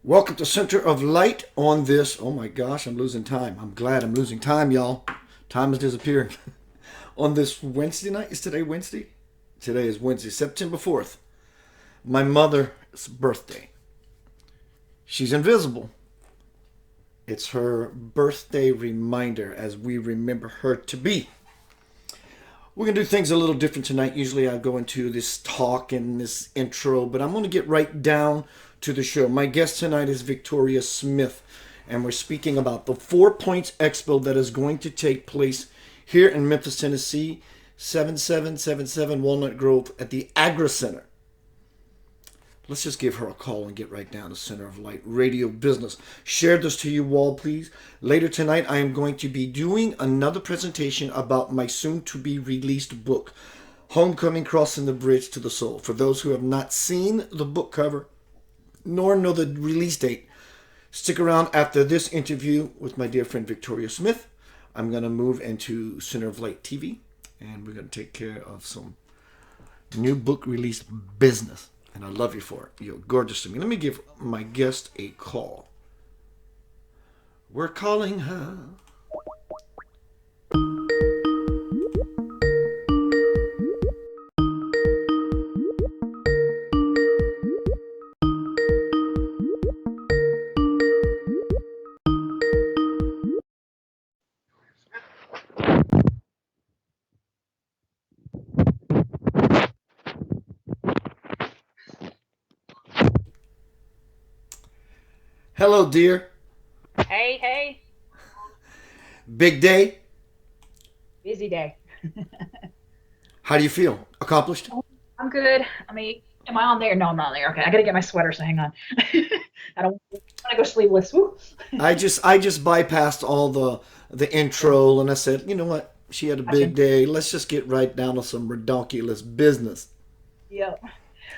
Welcome to Center of Light on this. Oh my gosh, I'm losing time. I'm glad I'm losing time, y'all. Time is disappearing. On this Wednesday night. Is today Wednesday? Today is Wednesday, September 4th. My mother's birthday. She's invisible. It's her birthday reminder as we remember her to be. We're going to do things a little different tonight. Usually I go into this talk and this intro, but I'm going to get right down to the show. My guest tonight is Victoria Smith, and we're speaking about the 4 Points Expo that is going to take place here in Memphis, Tennessee, 7777 Walnut Grove at the Agra Center. Let's just give her a call and get right down to Center of Light Radio Business. Share this to you all, please. Later tonight, I am going to be doing another presentation about my soon-to-be released book, Homecoming: Crossing the Bridge to the Soul. For those who have not seen the book cover, nor know the release date, stick around after this interview with my dear friend Victoria Smith. I'm going to move into Center of Light TV, and we're going to take care of some new book release business. And I love you for it. You're gorgeous to me. Let me give my guest a call. We're calling her. Hello, dear. Hey, hey. Big day. Busy day. How do you feel? Accomplished? I'm good. I mean, am I on there? No, I'm not on there. Okay, I gotta get my sweater, so hang on. I don't want to go sleeveless. Woo. I just bypassed all the intro, and I said, you know what? She had a Gotcha. big day. Let's just get right down to some redonkulous business. Yep.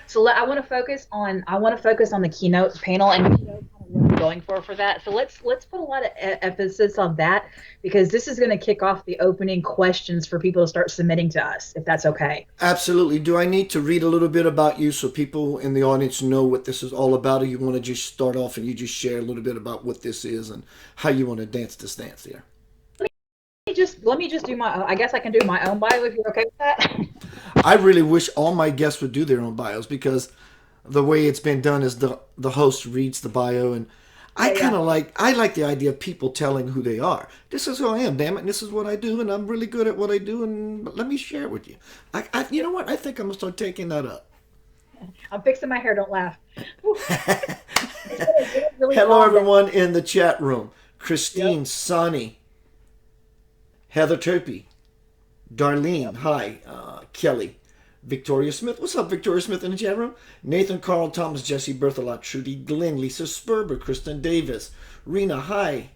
So I want to focus on the keynote panel and you know, kind of what I'm going for that. So let's put a lot of emphasis on that because this is going to kick off the opening questions for people to start submitting to us, if that's okay. Absolutely. Do I need to read a little bit about you so people in the audience know what this is all about, or you want to just start off and you just share a little bit about what this is and how you want to dance this dance there? Let me just do my. I guess I can do my own bio if you're okay with that. I really wish all my guests would do their own bios because the way it's been done is the host reads the bio, and I Yeah, kind yeah. of like the idea of people telling who they are. This is who I am, damn it. And this is what I do, and I'm really good at what I do, and let me share it with you. You know what? I think I'm gonna start taking that up. I'm fixing my hair. Don't laugh. Whew. It's really Hello, long day. everyone in the chat room. Yep. Christine, Sonny, Heather Turpey, Darlene, hi, Kelly, Victoria Smith. What's up, Victoria Smith in the chat room? Nathan, Carl, Thomas, Jesse, Berthelot, Trudy, Glenn, Lisa Sperber, Kristen Davis, Rena, hi.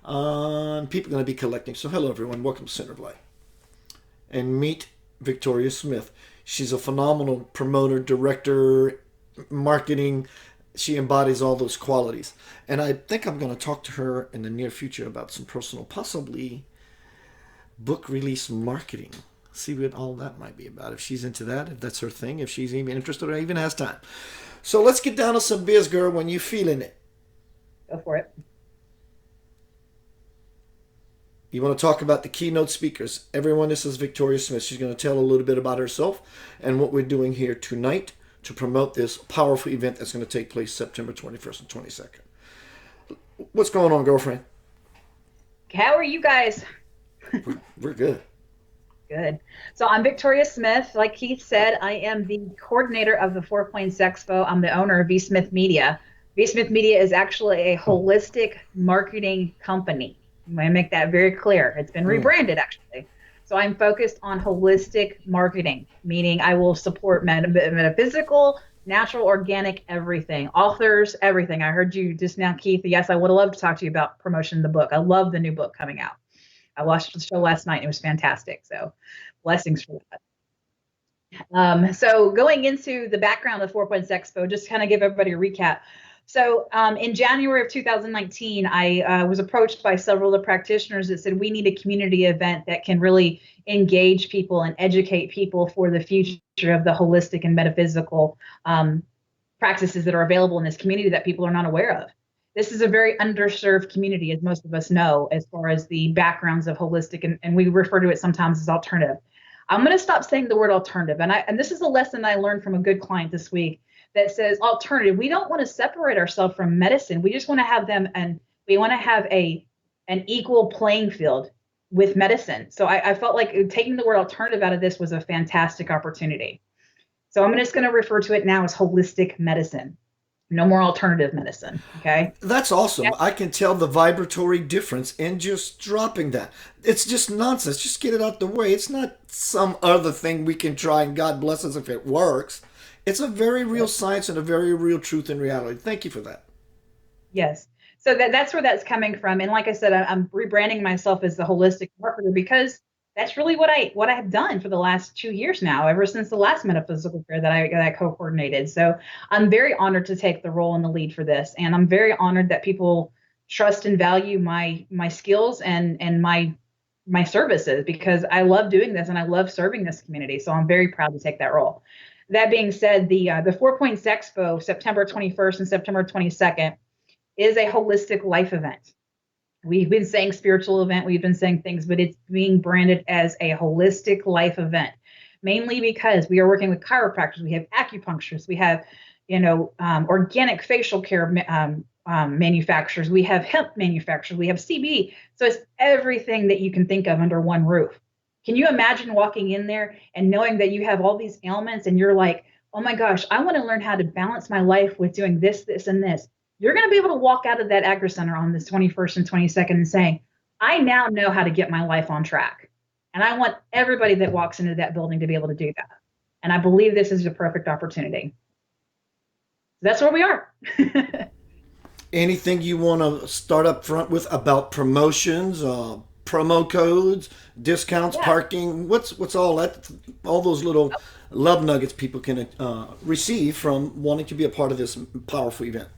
People are going to be collecting. So hello, everyone. Welcome to Center of Light. And meet Victoria Smith. She's a phenomenal promoter, director, marketing. She embodies all those qualities. And I think I'm going to talk to her in the near future about some personal, possibly book release marketing. See what all that might be about. If she's into that, if that's her thing, if she's even interested or even has time. So let's get down to some biz, girl, when you feeling it. Go for it. You want to talk about the keynote speakers. Everyone, this is Victoria Smith. She's going to tell a little bit about herself and what we're doing here tonight to promote this powerful event that's going to take place September 21st and 22nd. What's going on, girlfriend? How are you guys? We're good. Good. So I'm Victoria Smith. Like Keith said, I am the coordinator of the 4 Points Expo. I'm the owner of V Smith Media. V Smith Media is actually a holistic marketing company. I want to make that very clear. It's been Mm. rebranded actually. So I'm focused on holistic marketing, meaning I will support metaphysical, natural, organic, everything, authors, everything. I heard you just now, Keith. Yes, I would have loved to talk to you about promotion of the book. I love the new book coming out. I watched the show last night and it was fantastic. So blessings for that. So going into the background of the 4 Points Expo, just kind of give everybody a recap. So in January of 2019, I was approached by several of the practitioners that said we need a community event that can really engage people and educate people for the future of the holistic and metaphysical practices that are available in this community that people are not aware of. this is a very underserved community, as most of us know, as far as the backgrounds of holistic, and we refer to it sometimes as alternative. I'm going to stop saying the word alternative. And this is a lesson I learned from a good client this week that says alternative. We don't want to separate ourselves from medicine. We just want to have them, and we want to have an equal playing field with medicine. So I felt like taking the word alternative out of this was a fantastic opportunity. So I'm just going to refer to it now as holistic medicine. No more alternative medicine. Okay. That's awesome. Yeah. I can tell the vibratory difference in just dropping that. It's just nonsense. Just get it out the way. It's not some other thing we can try and God bless us if it works. It's a very real science and a very real truth and reality. Thank you for that. Yes. So that's where that's coming from. And like I said, I'm rebranding myself as the holistic marketer because that's really what I have done for the last 2 years now, ever since the last metaphysical fair that I co-coordinated. So I'm very honored to take the role and the lead for this, and I'm very honored that people trust and value my skills and my services, because I love doing this and I love serving this community. So I'm very proud to take that role. That being said, the 4 Points Expo, September 21st and September 22nd, is a holistic life event. We've been saying spiritual event, we've been saying things, but it's being branded as a holistic life event, mainly because we are working with chiropractors, we have acupuncturists, we have, organic facial care manufacturers, we have hemp manufacturers, we have CBD. So it's everything that you can think of under one roof. Can you imagine walking in there and knowing that you have all these ailments and you're like, oh my gosh, I want to learn how to balance my life with doing this, this, and this. You're going to be able to walk out of that Agri Center on this 21st and 22nd and saying, I now know how to get my life on track. And I want everybody that walks into that building to be able to do that. And I believe this is a perfect opportunity. That's where we are. Anything you want to start up front with about promotions, promo codes, discounts, parking? What's all that? All those little love nuggets people can receive from wanting to be a part of this powerful event.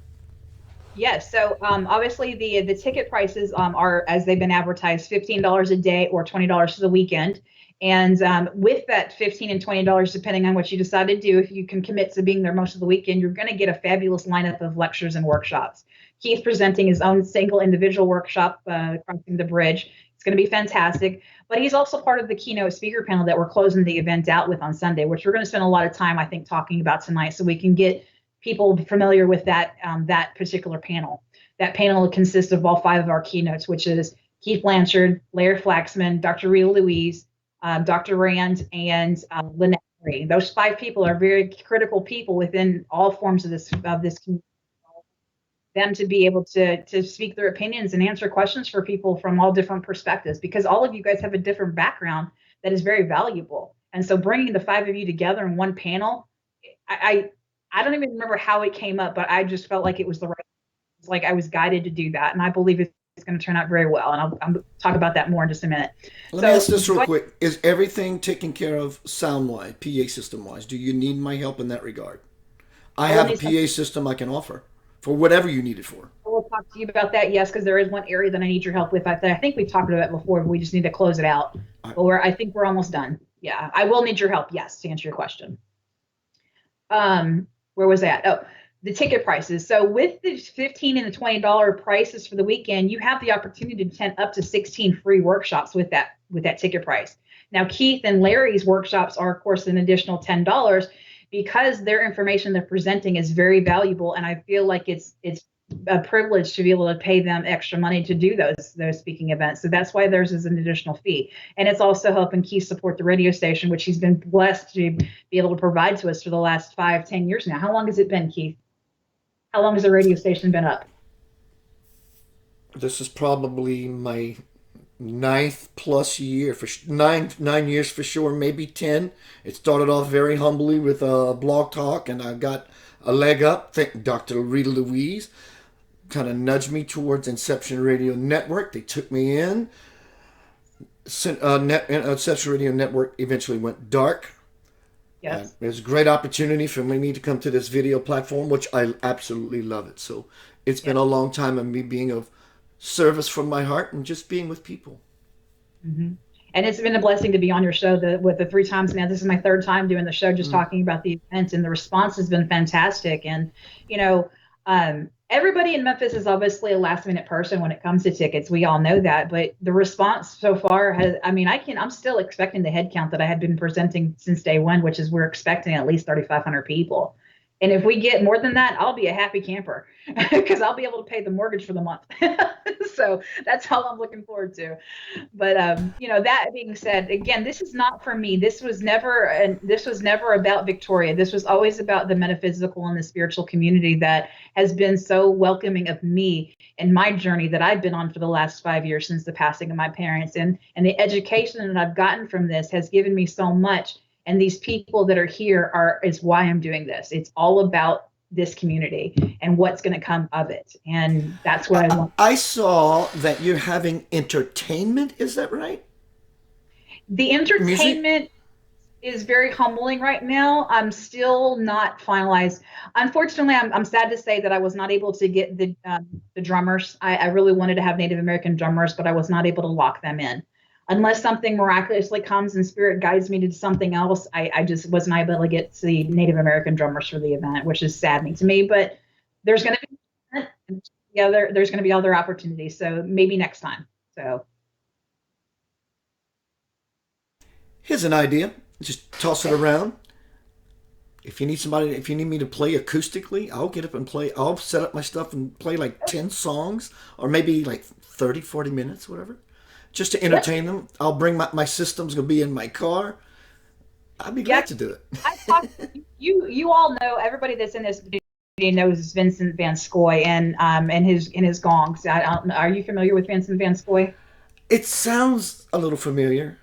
Yes. So obviously the ticket prices are, as they've been advertised, $15 a day or $20 for the weekend. And with that $15 and $20, depending on what you decide to do, if you can commit to being there most of the weekend, you're going to get a fabulous lineup of lectures and workshops. Keith presenting his own single individual workshop, Crossing the Bridge. It's going to be fantastic. But he's also part of the keynote speaker panel that we're closing the event out with on Sunday, which we're going to spend a lot of time, I think, talking about tonight, so we can get people familiar with that particular panel. That panel consists of all 5 of our keynotes, which is Keith Blanchard, Larry Flaxman, Dr. Rita Louise, Dr. Rand, and Lynette Marie. Those 5 people are very critical people within all forms of this community. Them to be able to speak their opinions and answer questions for people from all different perspectives, because all of you guys have a different background that is very valuable. And so bringing the 5 of you together in one panel, I don't even remember how it came up, but I just felt like it was the right. It's like I was guided to do that, and I believe it's going to turn out very well. And I'll talk about that more in just a minute. Let me ask this real quick: is everything taken care of sound-wise, PA system-wise? Do you need my help in that regard? I have a PA system I can offer for whatever you need it for. We'll talk to you about that, yes, because there is one area that I need your help with. I think we've talked about it before, but we just need to close it out. But I think we're almost done. Yeah, I will need your help, yes, to answer your question. Where was that? Oh, the ticket prices. So with the $15 and the $20 prices for the weekend, you have the opportunity to attend up to 16 free workshops with that ticket price. Now, Keith and Larry's workshops are, of course, an additional $10 because their information they're presenting is very valuable, and I feel like it's a privilege to be able to pay them extra money to do those speaking events. So that's why theirs is an additional fee. And it's also helping Keith support the radio station, which he's been blessed to be able to provide to us for the last 5-10 years now. How long has it been, Keith? How long has the radio station been up? This is probably my 9th plus year, for 9 years for sure, maybe 10. It started off very humbly with Blog Talk, and I got a leg up. Thank Dr. Rita Louise kind of nudged me towards Inception Radio Network. They took me in. Inception Radio Network eventually went dark. Yes. It was a great opportunity for me to come to this video platform, which I absolutely love it. So it's been a long time of me being of service from my heart and just being with people. Mm-hmm. And it's been a blessing to be on your show with the 3 times now. This is my 3rd time doing the show, just talking about the events, and the response has been fantastic. And, Everybody in Memphis is obviously a last minute person when it comes to tickets. We all know that, but the response so far has, I mean, I'm still expecting the head count that I had been presenting since day one, which is we're expecting at least 3,500 people. And if we get more than that, I'll be a happy camper because I'll be able to pay the mortgage for the month. So that's all I'm looking forward to. But that being said, again, this is not for me. This was never about Victoria. This was always about the metaphysical and the spiritual community that has been so welcoming of me and my journey that I've been on for the last 5 years since the passing of my parents. And the education that I've gotten from this has given me so much. And these people that are here is why I'm doing this. It's all about this community and what's going to come of it. And that's what I want. I saw that you're having entertainment. Is that right? The Music? entertainment is very humbling right now. I'm still not finalized. Unfortunately, I'm sad to say that I was not able to get the drummers. I really wanted to have Native American drummers, but I was not able to lock them in. Unless something miraculously comes and spirit guides me to something else, I just wasn't able to get the Native American drummers for the event, which is saddening to me. But there's going to be there's going to be other opportunities, so maybe next time. So Here's an idea. Just toss it around. If you need me to play acoustically, I'll get up and play. I'll set up my stuff and play like 10 songs or maybe like 30, 40 minutes, whatever, just to yep, entertain them. I'll bring my system's going to be in my car. I'd be yeah. glad to do it. I talked. You all know, everybody that's in this community knows Vincent Van Scoy and his gongs. Are you familiar with Vincent Van Scoy? It sounds a little familiar.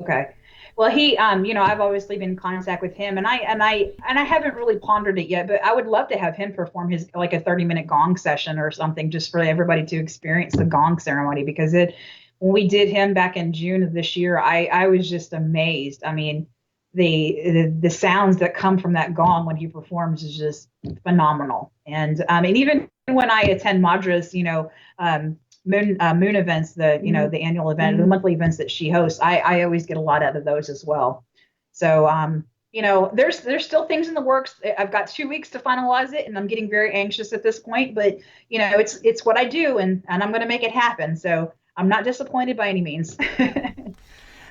Okay. Well, I've obviously been in contact with him, and I haven't really pondered it yet, but I would love to have him perform his like a 30-minute gong session or something, just for everybody to experience the gong ceremony. Because when we did him back in June of this year, I was just amazed. I mean, the sounds that come from that gong when he performs is just phenomenal. And even when I attend Madra's, moon events, the annual event, the monthly events that she hosts, I always get a lot out of those as well. So there's still things in the works. I've got 2 weeks to finalize it, and I'm getting very anxious at this point. But it's what I do, and I'm going to make it happen. So I'm not disappointed by any means.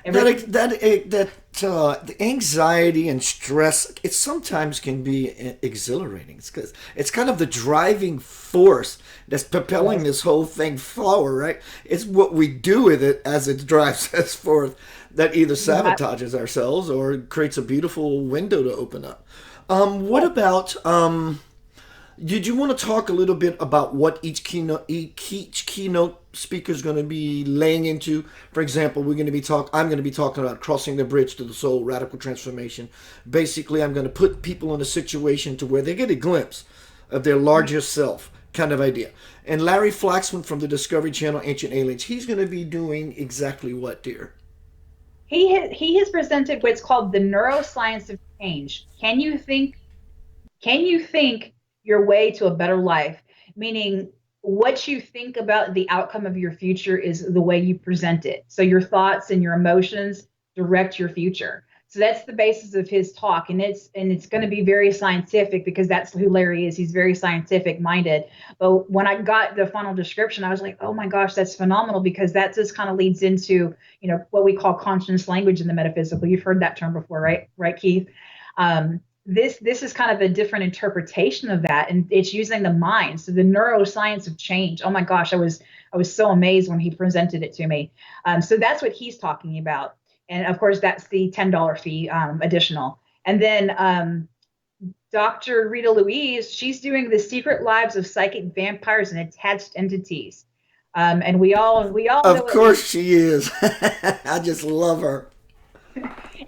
Everything. The anxiety and stress, it sometimes can be exhilarating. It's kind of the driving force that's propelling Yes. this whole thing forward, right? It's what we do with it as it drives us forth that either sabotages ourselves or creates a beautiful window to open up. What about did you want to talk a little bit about what each keynote speaker is going to be laying into? For example, I'm going to be talking about crossing the bridge to the soul, radical transformation. Basically, I'm going to put people in a situation to where they get a glimpse of their larger self, kind of idea. And Larry Flaxman from the Discovery Channel, Ancient Aliens, he's going to be doing exactly what, dear? He has presented what's called the neuroscience of change. Can you think your way to a better life? Meaning, what you think about the outcome of your future is the way you present it. So your thoughts and your emotions direct your future. So that's the basis of his talk, and it's going to be very scientific because that's who Larry is. He's very scientific minded. But when I got the final description, I was like, oh my gosh, that's phenomenal, because that just kind of leads into what we call conscious language in the metaphysical. You've heard that term before, right? Right, Keith? This is kind of a different interpretation of that, and it's using the mind. So the neuroscience of change. Oh my gosh, I was so amazed when he presented it to me. So that's what he's talking about, and of course that's the $10 fee, additional. And then Dr. Rita Louise, she's doing the secret lives of psychic vampires and attached entities. And we all Of know at least. course she is. I just love her.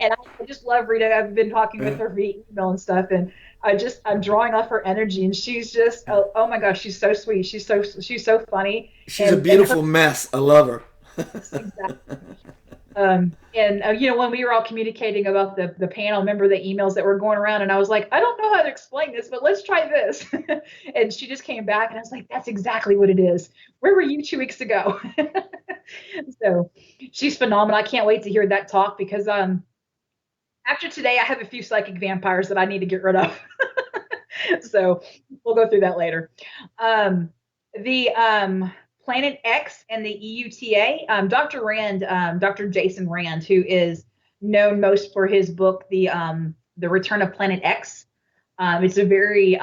And I just love Rita. I've been talking with her via email and stuff, and I'm drawing off her energy, and she's just, oh my gosh, she's so sweet. She's so funny, She's a and her beautiful mess. I love her. exactly. And when we were all communicating about the panel, remember the emails that were going around, and I was like, I don't know how to explain this, but let's try this. And she just came back, and I was like, that's exactly what it is. Where were you 2 weeks ago? So she's phenomenal. I can't wait to hear that talk, because after today, I have a few psychic vampires that I need to get rid of. So we'll go through that later. The Planet X and the EUTA, Dr. Rand, Dr. Jason Rand, who is known most for his book, The Return of Planet X. It's a very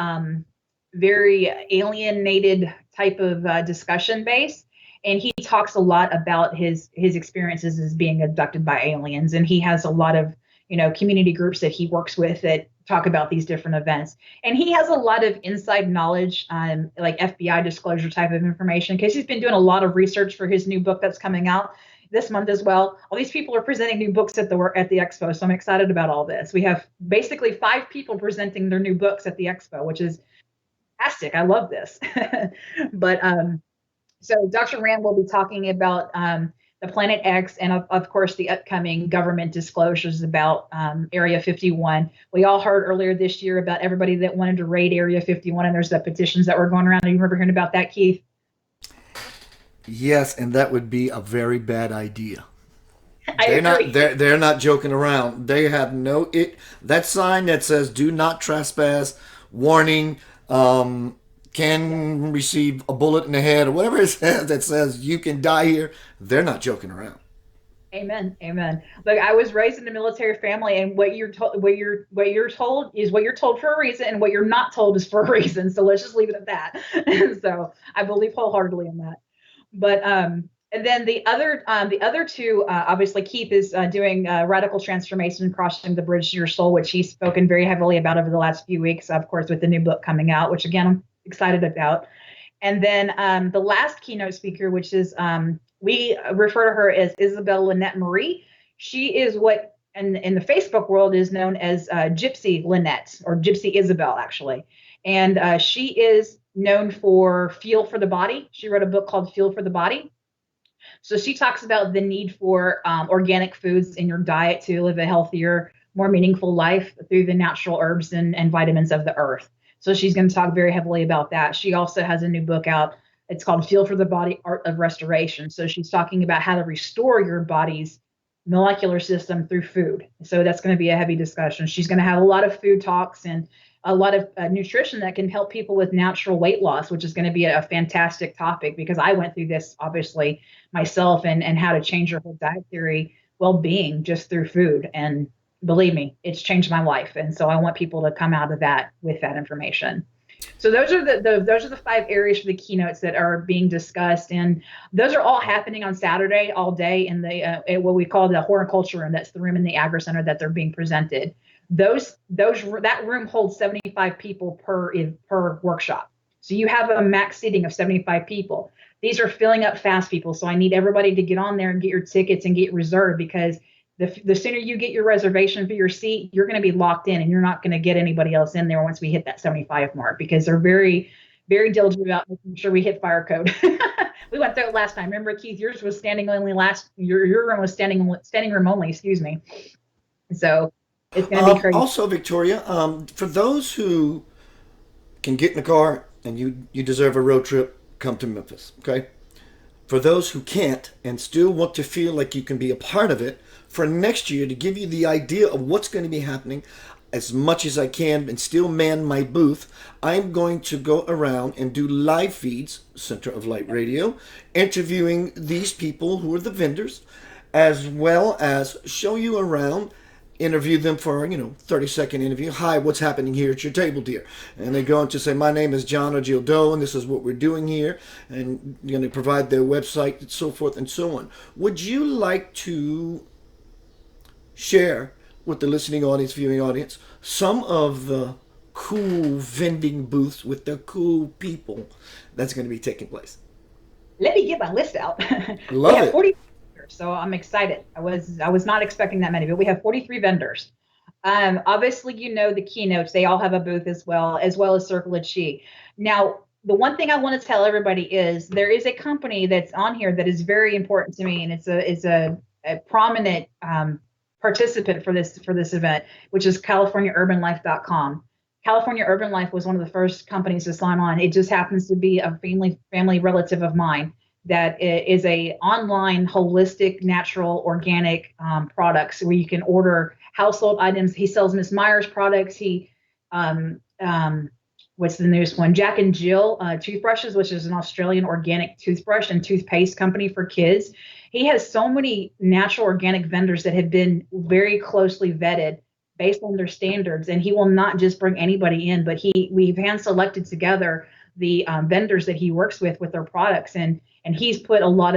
alienated type of discussion base. And he talks a lot about his experiences as being abducted by aliens. And he has a lot of, community groups that he works with that talk about these different events. And he has a lot of inside knowledge, like FBI disclosure type of information, because he's been doing a lot of research for his new book that's coming out this month as well. All these people are presenting new books at the expo, so I'm excited about all this. We have basically 5 people presenting their new books at the expo, which is fantastic. I love this. But so Dr. Rand will be talking about the Planet X and, of course, the upcoming government disclosures about Area 51. We all heard earlier this year about everybody that wanted to raid Area 51, and there's the petitions that were going around. Do you remember hearing about that, Keith? Yes, and that would be a very bad idea. I agree. They're not joking around. They have that sign that says "Do not trespass," warning, can receive a bullet in the head or whatever it says that says you can die here. They're not joking around. Amen. Amen. Look, I was raised in a military family, and what you're told is what you're told for a reason, and what you're not told is for a reason. So let's just leave it at that. And so I believe wholeheartedly in that. But and then the other two, obviously Keith is doing radical transformation, crossing the bridge to your soul, which he's spoken very heavily about over the last few weeks, of course, with the new book coming out, which again I'm excited about. And then the last keynote speaker, which is we refer to her as Isabel Lynette Marie. She is what in the Facebook world is known as Gypsy Lynette, or Gypsy Isabel, actually. And she is known for Feel for the Body. She wrote a book called Feel for the Body. So she talks about the need for organic foods in your diet to live a healthier, more meaningful life through the natural herbs and vitamins of the earth. So she's going to talk very heavily about that. She also has a new book out. It's called Feel for the Body, Art of Restoration. So she's talking about how to restore your body's molecular system through food. So that's going to be a heavy discussion. She's going to have a lot of food talks and a lot of nutrition that can help people with natural weight loss, which is going to be a fantastic topic because I went through this obviously myself and how to change your whole dietary well-being just through food. And believe me, it's changed my life. And so I want people to come out of that with that information. So those are the 5 areas for the keynotes that are being discussed, and those are all happening on Saturday all day in the what we call the horticulture room. That's the room in the Agri Center that they're being presented. That room holds 75 people per workshop. So you have a max seating of 75 people. These are filling up fast, people. So I need everybody to get on there and get your tickets and get reserved, because the sooner you get your reservation for your seat, you're going to be locked in, and you're not going to get anybody else in there once we hit that 75 mark, because they're very, very diligent about making sure we hit fire code. We went through it last time. Remember, Keith, yours was standing only your room was standing room only, excuse me. So it's going to be crazy. Also, Victoria, for those who can get in the car and you deserve a road trip, come to Memphis, okay? For those who can't and still want to feel like you can be a part of it, for next year, to give you the idea of what's going to be happening as much as I can and still man my booth, I'm going to go around and do live feeds, Center of Light Radio, interviewing these people who are the vendors, as well as show you around, interview them for, 30-second interview. Hi, what's happening here at your table, dear? And they go on to say, my name is John or Jill Doe, and this is what we're doing here. And you're going to provide their website and so forth and so on. Would you like to share with the listening audience, viewing audience, some of the cool vending booths with the cool people that's going to be taking place? Let me get my list out. Love it. 40 vendors, so I'm excited. I was not expecting that many, but we have 43 vendors. Obviously, the keynotes, they all have a booth as well as Circle of Chi. Now, the one thing I want to tell everybody is there is a company that's on here that is very important to me, and it's a prominent participant for this event, which is CaliforniaUrbanLife.com. California Urban Life was one of the first companies to sign on. It just happens to be a family relative of mine that is a online holistic natural organic products where you can order household items. He sells Miss Meyer's products. He what's the newest one? Jack and Jill toothbrushes, which is an Australian organic toothbrush and toothpaste company for kids. He has so many natural organic vendors that have been very closely vetted based on their standards, and he will not just bring anybody in, but we've hand selected together the vendors that he works with their products, and he's put a lot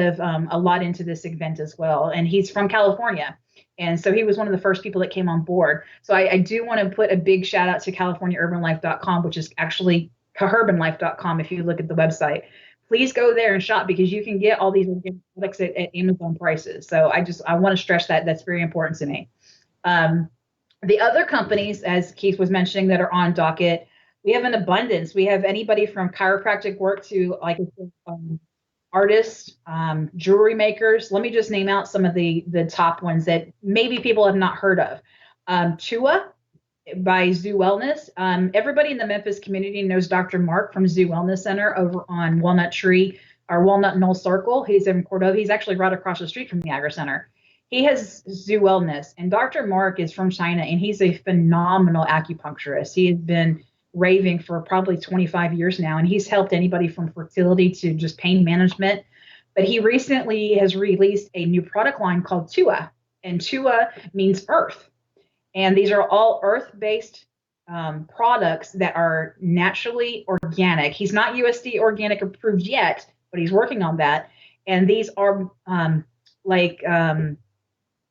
into this event as well. And he's from California. And so he was one of the first people that came on board. So I do want to put a big shout out to CaliforniaUrbanLife.com, which is actually CaHurbanLife.com if you look at the website. Please go there and shop because you can get all these products at Amazon prices. So I want to stress that. That's very important to me. The other companies, as Keith was mentioning, that are on docket, we have an abundance. We have anybody from chiropractic work to like artists, jewelry makers. Let me just name out some of the top ones that maybe people have not heard of. Tua by Zoo Wellness. Everybody in the Memphis community knows Dr. Mark from Zoo Wellness Center over on Walnut Tree or Walnut Knoll Circle. He's in Cordova. He's actually right across the street from the Agri Center. He has Zoo Wellness, and Dr. Mark is from China, and he's a phenomenal acupuncturist. He has been raving for probably 25 years now, and he's helped anybody from fertility to just pain management. But he recently has released a new product line called Tua, and Tua means earth. And these are all earth-based products that are naturally organic. He's not USD organic approved yet, but he's working on that. And these are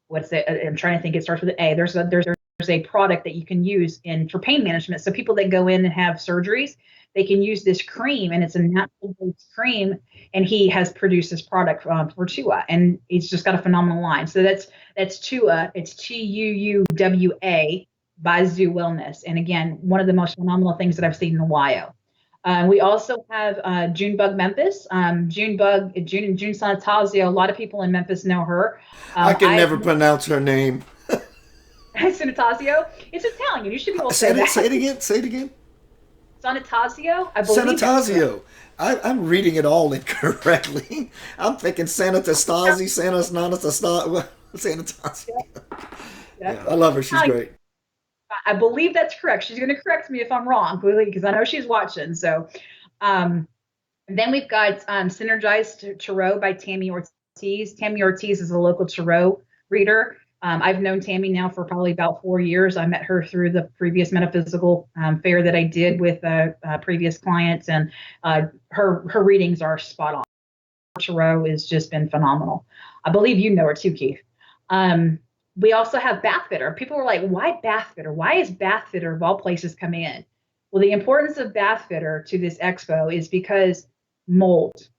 what's it? I'm trying to think. It starts with an A. There's a product that you can use for pain management. So people that go in and have surgeries, they can use this cream, and it's a natural-based cream. And he has produced this product for Tua, and he's just got a phenomenal line. So that's Tua. It's TUUWA by Zoo Wellness. And again, one of the most phenomenal things that I've seen in a while. We also have Junebug Memphis. June Sanatazio. A lot of people in Memphis know her. I can never pronounce her name. Sanatazio. It's Italian. You should be able to say that. Say it again. Sanatazio. I believe Sanatazio. I'm reading it all incorrectly. I'm thinking Sanatastasi, Sanatastasi. Yeah, I love her. She's great. I believe that's correct. She's going to correct me if I'm wrong, because I know she's watching. So, then we've got Synergized Tarot by Tammy Ortiz. Tammy Ortiz is a local tarot reader. I've known Tammy now for probably about 4 years. I met her through the previous metaphysical fair that I did with previous clients, and her readings are spot on. Tarot has just been phenomenal. I believe you know her too, Keith. We also have Bathfitter. People were like, why Bathfitter? Why is Bathfitter of all places coming in? Well, the importance of Bathfitter to this expo is because mold.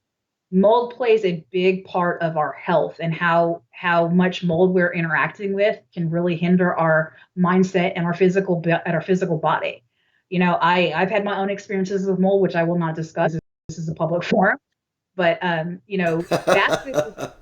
Mold plays a big part of our health, and how much mold we're interacting with can really hinder our mindset and our physical body. You know, I've had my own experiences with mold, which I will not discuss. This is a public forum, but Bathfitter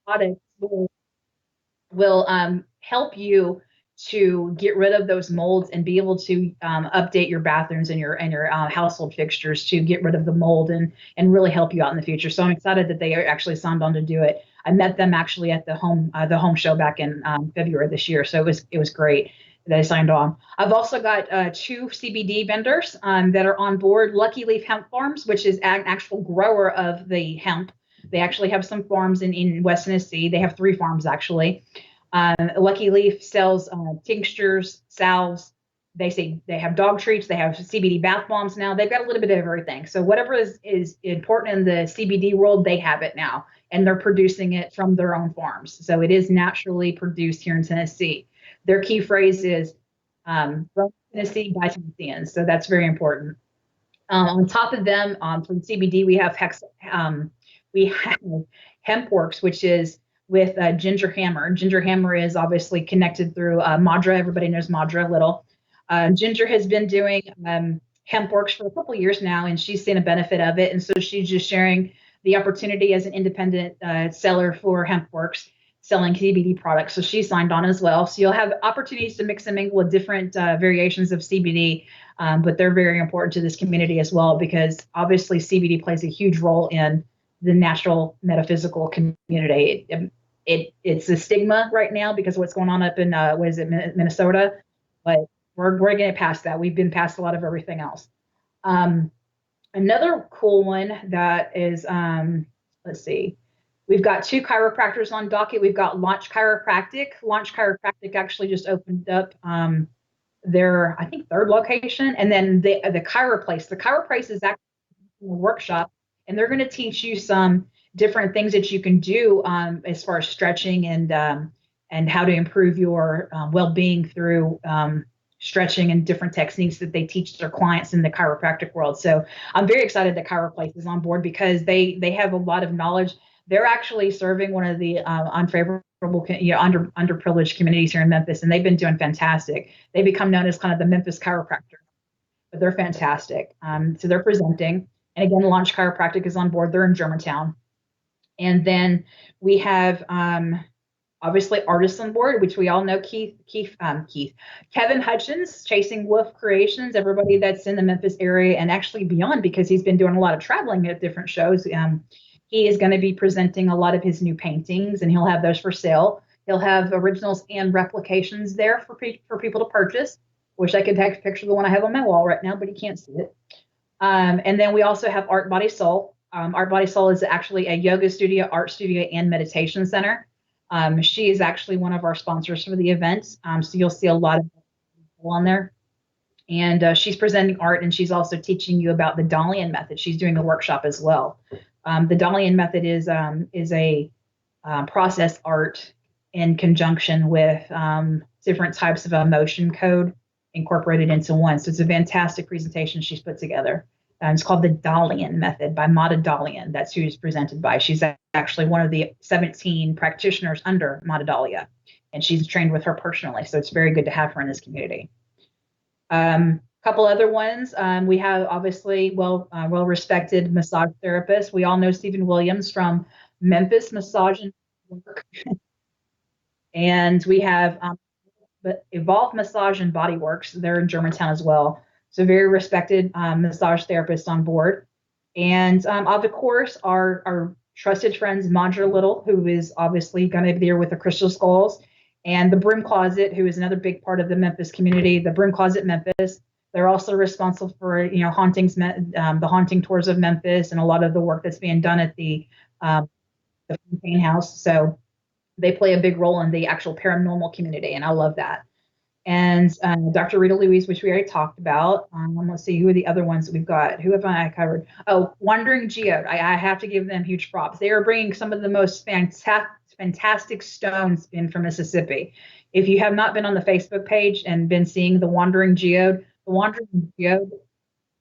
products will help you to get rid of those molds and be able to update your bathrooms and your household fixtures to get rid of the mold and really help you out in the future. So I'm excited that they actually signed on to do it. I met them actually at the home show back in February this year. So it was great that I signed on. I've also got 2 CBD vendors that are on board. Lucky Leaf Hemp Farms, which is an actual grower of the hemp. They actually have some farms in West Tennessee. They have 3 farms actually. Lucky Leaf sells tinctures, salves. They have dog treats. They have CBD bath bombs now. They've got a little bit of everything. So whatever is important in the CBD world, they have it now, and they're producing it from their own farms. So it is naturally produced here in Tennessee. Their key phrase is from Tennessee by Tennesseans. So that's very important. On top of them, from CBD, we have HempWorks, which is with Ginger Hammer. Ginger Hammer is obviously connected through Madra. Everybody knows Madra a little. Ginger has been doing HempWorks for a couple of years now, and she's seen a benefit of it. And so she's just sharing the opportunity as an independent seller for HempWorks, selling CBD products. So she signed on as well. So you'll have opportunities to mix and mingle with different variations of CBD, but they're very important to this community as well, because obviously CBD plays a huge role in the natural metaphysical community. It's a stigma right now because of what's going on up in Minnesota, but We're getting past that. We've been past a lot of everything else. Um, Another cool one that is, let's see, we've got two chiropractors on docket. We've got Launch Chiropractic. Launch Chiropractic actually just opened up their, I think, third location, and then the Chiroplace. The Chiroplace is actually a workshop, and they're going to teach you some different things that you can do as far as stretching and how to improve your well-being through stretching and different techniques that they teach their clients in the chiropractic world. So I'm very excited that Chiroplace is on board because they have a lot of knowledge. They're actually serving one of the unfavorable, underprivileged communities here in Memphis, and they've been doing fantastic. They become known as kind of the Memphis chiropractor, but they're fantastic. So they're presenting, and again, Launch Chiropractic is on board. They're in Germantown, and then we have obviously artists on board, which we all know Kevin Hutchins, Chasing Wolf Creations, everybody that's in the Memphis area and actually beyond, because he's been doing a lot of traveling at different shows. He is going to be presenting a lot of his new paintings, and he'll have those for sale. He'll have originals and replications there for people to purchase. Wish I could take a picture of the one I have on my wall right now, but you can't see it. And then we also have Art Body Soul. Art Body Soul is actually a yoga studio, art studio, and meditation center. She is actually one of our sponsors for the event. So you'll see a lot of people on there. And she's presenting art, and she's also teaching you about the Dalian method. She's doing a workshop as well. The Dalian method is a process art in conjunction with different types of emotion code incorporated into one. So it's a fantastic presentation she's put together. It's called the Dalian method by Mata Dalian. That's who it's presented by. She's actually one of the 17 practitioners under Mata Dalia, and she's trained with her personally. So it's very good to have her in this community. Couple other ones. We have obviously well-respected massage therapists. We all know Stephen Williams from Memphis Massage and Work. And we have Evolve Massage and Body Works. They're in Germantown as well. So very respected massage therapists on board. And of course, our trusted friends, Mandra Little, who is obviously going to be there with the Crystal Skulls, and the Broom Closet, who is another big part of the Memphis community, the Broom Closet Memphis. They're also responsible for, hauntings, the haunting tours of Memphis, and a lot of the work that's being done at the Fontaine House. So they play a big role in the actual paranormal community, and I love that. And Dr. Rita Louise, which we already talked about. Let's see, who are the other ones that we've got? Who have I covered? Oh, Wandering Geode. I have to give them huge props. They are bringing some of the most fantastic stones in from Mississippi. If you have not been on the Facebook page and been seeing the Wandering Geode,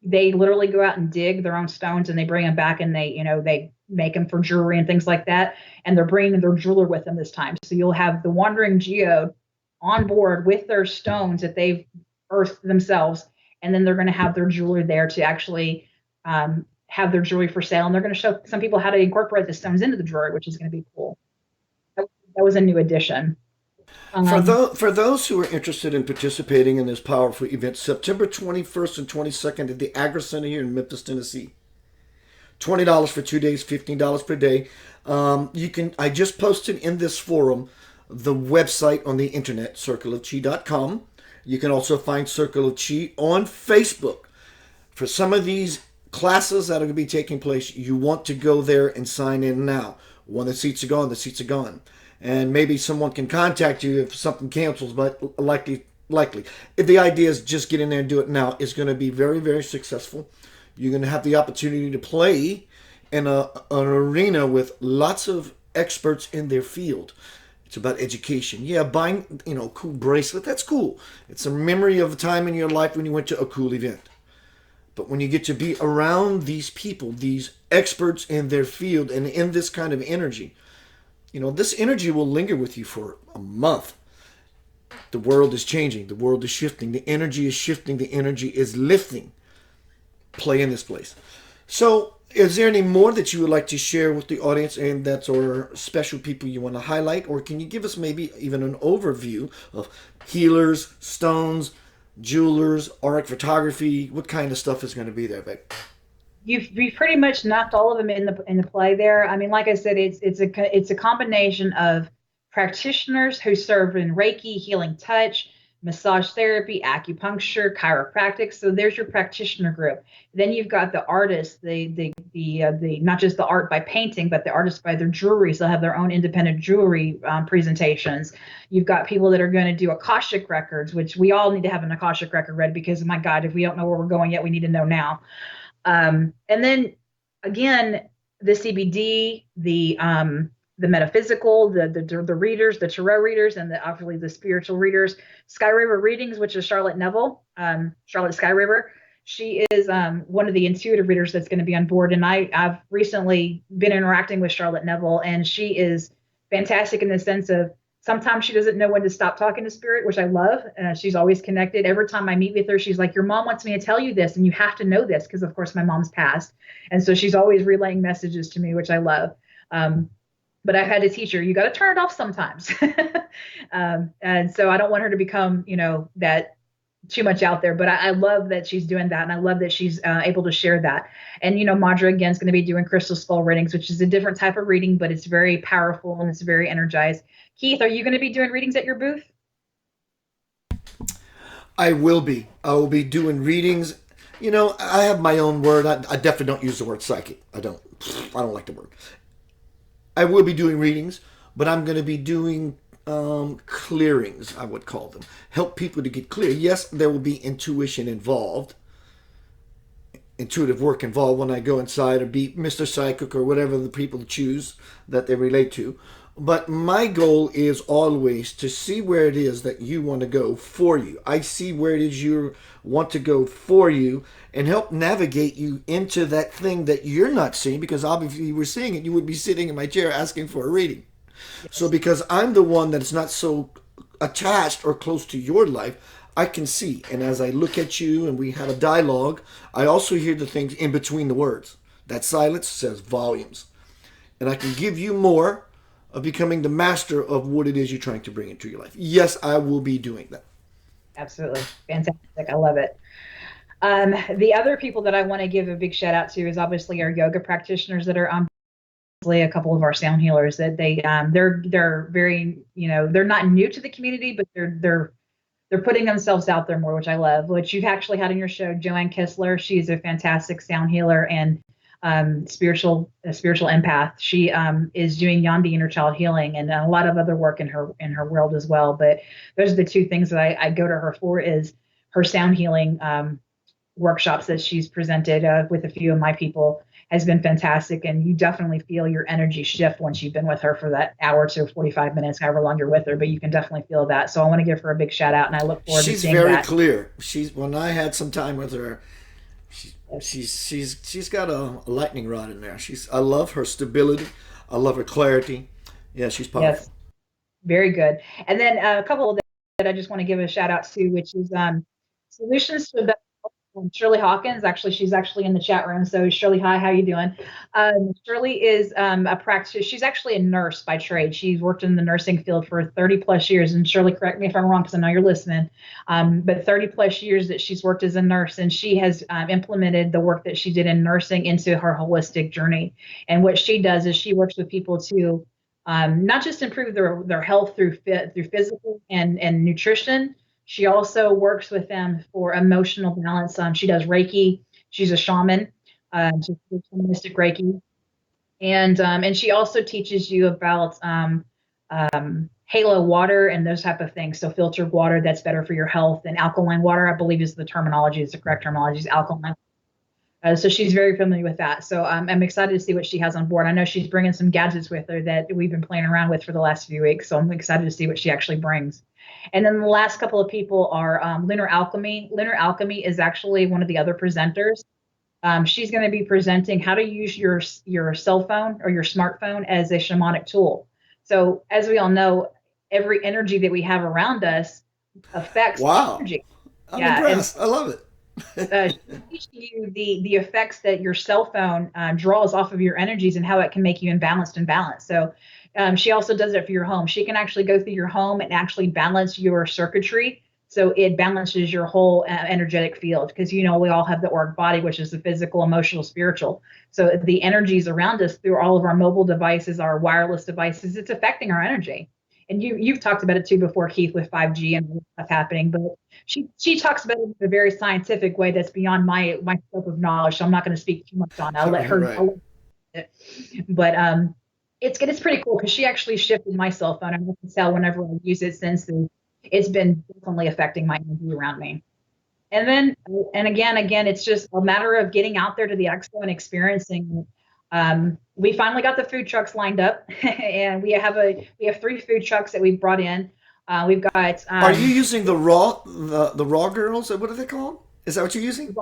they literally go out and dig their own stones, and they bring them back, and they make them for jewelry and things like that. And they're bringing their jeweler with them this time. So you'll have the Wandering Geode on board with their stones that they've earthed themselves, and then they're going to have their jeweler there to actually have their jewelry for sale, and they're going to show some people how to incorporate the stones into the jewelry, which is going to be cool. That was a new addition. For those who are interested in participating in this powerful event, September 21st and 22nd at the Agri Center here in Memphis, Tennessee. $20 for 2 days, $15 per day. I just posted in this forum the website on the internet, circleofchi.com. You can also find Circle of Chi on Facebook. For some of these classes that are going to be taking place, you want to go there and sign in now. When the seats are gone, the seats are gone. And maybe someone can contact you if something cancels, but likely. If the idea is just get in there and do it now, it's going to be very, very successful. You're going to have the opportunity to play in an arena with lots of experts in their field. It's about education. Yeah, buying, a cool bracelet, that's cool. It's a memory of a time in your life when you went to a cool event. But when you get to be around these people, these experts in their field, and in this kind of energy, this energy will linger with you for a month. The world is changing. The world is shifting. The energy is shifting. The energy is lifting. Play in this place. So, is there any more that you would like to share with the audience, and that's our special people you want to highlight? Or can you give us maybe even an overview of healers, stones, jewelers, art, photography? What kind of stuff is going to be there, babe? You've pretty much knocked all of them in the play there. I mean, like I said, it's a combination of practitioners who serve in Reiki, Healing Touch, massage therapy, acupuncture, chiropractic. So there's your practitioner group. Then you've got the artists, the not just the art by painting, but the artists by their jewelry. So they'll have their own independent jewelry presentations. You've got people that are going to do Akashic records, which we all need to have an Akashic record read because, my God, if we don't know where we're going yet, we need to know now. And then again, the CBD, the metaphysical, the readers, the tarot readers, and obviously the spiritual readers. Sky River Readings, which is Charlotte Neville, Charlotte Sky River. She is one of the intuitive readers that's going to be on board. And I've recently been interacting with Charlotte Neville, and she is fantastic in the sense of sometimes she doesn't know when to stop talking to spirit, which I love. She's always connected. Every time I meet with her, she's like, your mom wants me to tell you this, and you have to know this, because of course my mom's passed. And so she's always relaying messages to me, which I love. But I've had to teach her, you got to turn it off sometimes. And so I don't want her to become, that too much out there, but I love that she's doing that. And I love that she's able to share that. And, Madra, again, is going to be doing crystal skull readings, which is a different type of reading, but it's very powerful and it's very energized. Keith, are you going to be doing readings at your booth? I will be. I will be doing readings. I have my own word. I definitely don't use the word psychic. I don't like the word. I will be doing readings, but I'm going to be doing clearings, I would call them. Help people to get clear. Yes, there will be intuition involved, intuitive work involved when I go inside or be Mr. Psychic or whatever the people choose that they relate to. But my goal is always to see where it is that you want to go for you. I see where it is you want to go for you and help navigate you into that thing that you're not seeing, because obviously if you were seeing it, you would be sitting in my chair asking for a reading. Yes. So because I'm the one that's not so attached or close to your life, I can see. And as I look at you and we have a dialogue, I also hear the things in between the words. That silence says volumes. And I can give you more of becoming the master of what it is you're trying to bring into your life. Yes, I will be doing that. Absolutely. Fantastic. I love it. The other people that I want to give a big shout out to is obviously our yoga practitioners that are on, a couple of our sound healers that they're very, they're not new to the community, but they're putting themselves out there more, which I love. Which you've actually had on your show, Joanne Kistler. She's a fantastic sound healer and spiritual empath. She is doing Yandi inner child healing and a lot of other work in her world as well. But those are the two things that I go to her for, is her sound healing workshops that she's presented with a few of my people has been fantastic. And you definitely feel your energy shift once you've been with her for that hour to 45 minutes, however long you're with her, but you can definitely feel that. So I want to give her a big shout out, and I look forward to seeing that. She's very clear. When I had some time with her, she's got a lightning rod in there. I love her stability. I love her clarity. Yeah, she's powerful. Yes. Very good. And then a couple that I just want to give a shout out to, which is Solutions to the Shirley Hawkins. Actually, she's actually in the chat room. So Shirley, hi, how you doing? Shirley is a practitioner. She's actually a nurse by trade. She's worked in the nursing field for 30 plus years. And Shirley, correct me if I'm wrong, because I know you're listening. But 30 plus years that she's worked as a nurse, and she has implemented the work that she did in nursing into her holistic journey. And what she does is she works with people to not just improve their health through physical and nutrition. She also works with them for emotional balance. She does Reiki. She's a shaman. She's shamanistic Reiki, and she also teaches you about halo water and those type of things. So filtered water that's better for your health, and alkaline water, I believe, is the terminology. Is the correct terminology is alkaline. So she's very familiar with that. So I'm excited to see what she has on board. I know she's bringing some gadgets with her that we've been playing around with for the last few weeks. So I'm excited to see what she actually brings. And then the last couple of people are Lunar Alchemy. Lunar Alchemy is actually one of the other presenters. She's going to be presenting how to use your cell phone or your smartphone as a shamanic tool. So as we all know, every energy that we have around us affects energy. I'm impressed. I love it. Teaching you the effects that your cell phone draws off of your energies and how it can make you imbalanced and balanced. So she also does it for your home. She can actually go through your home and actually balance your circuitry. So it balances your whole energetic field, because, we all have the auric body, which is the physical, emotional, spiritual. So the energies around us through all of our mobile devices, our wireless devices, it's affecting our energy. and you've talked about it too before, Keith, with 5G and all stuff happening. But she talks about it in a very scientific way that's beyond my scope of knowledge. So I'm not going to speak too much on it. I'll let her. Right. But it's pretty cool because she actually shifted my cell phone. I can tell whenever I use it since it's been definitely affecting my energy around me. And then, and again, it's just a matter of getting out there to the expo and experiencing it. We finally got the food trucks lined up, and we have 3 food trucks that we've brought in. We've got Are you using the raw girls? What are they called? Is that what you're using?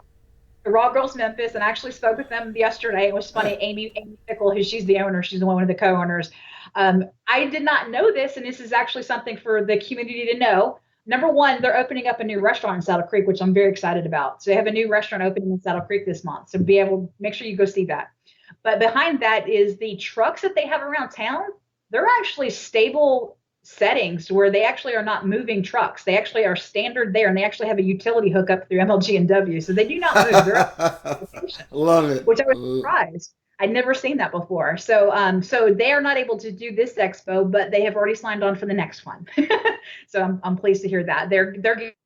the Raw Girls Memphis, and I actually spoke with them yesterday. It was funny. Amy Pickle, who she's the owner, she's one of the co-owners. I did not know this, and this is actually something for the community to know. Number one, they're opening up a new restaurant in Saddle Creek, which I'm very excited about. So they have a new restaurant opening in Saddle Creek this month. So be able to make sure you go see that. But behind that is the trucks that they have around town. They're actually stable settings where they actually are not moving trucks. They actually are standard there, and they actually have a utility hookup through MLG and W. So they do not move. Love it. Which I was surprised. I'd never seen that before. So they are not able to do this expo, but they have already signed on for the next one. So I'm pleased to hear that they're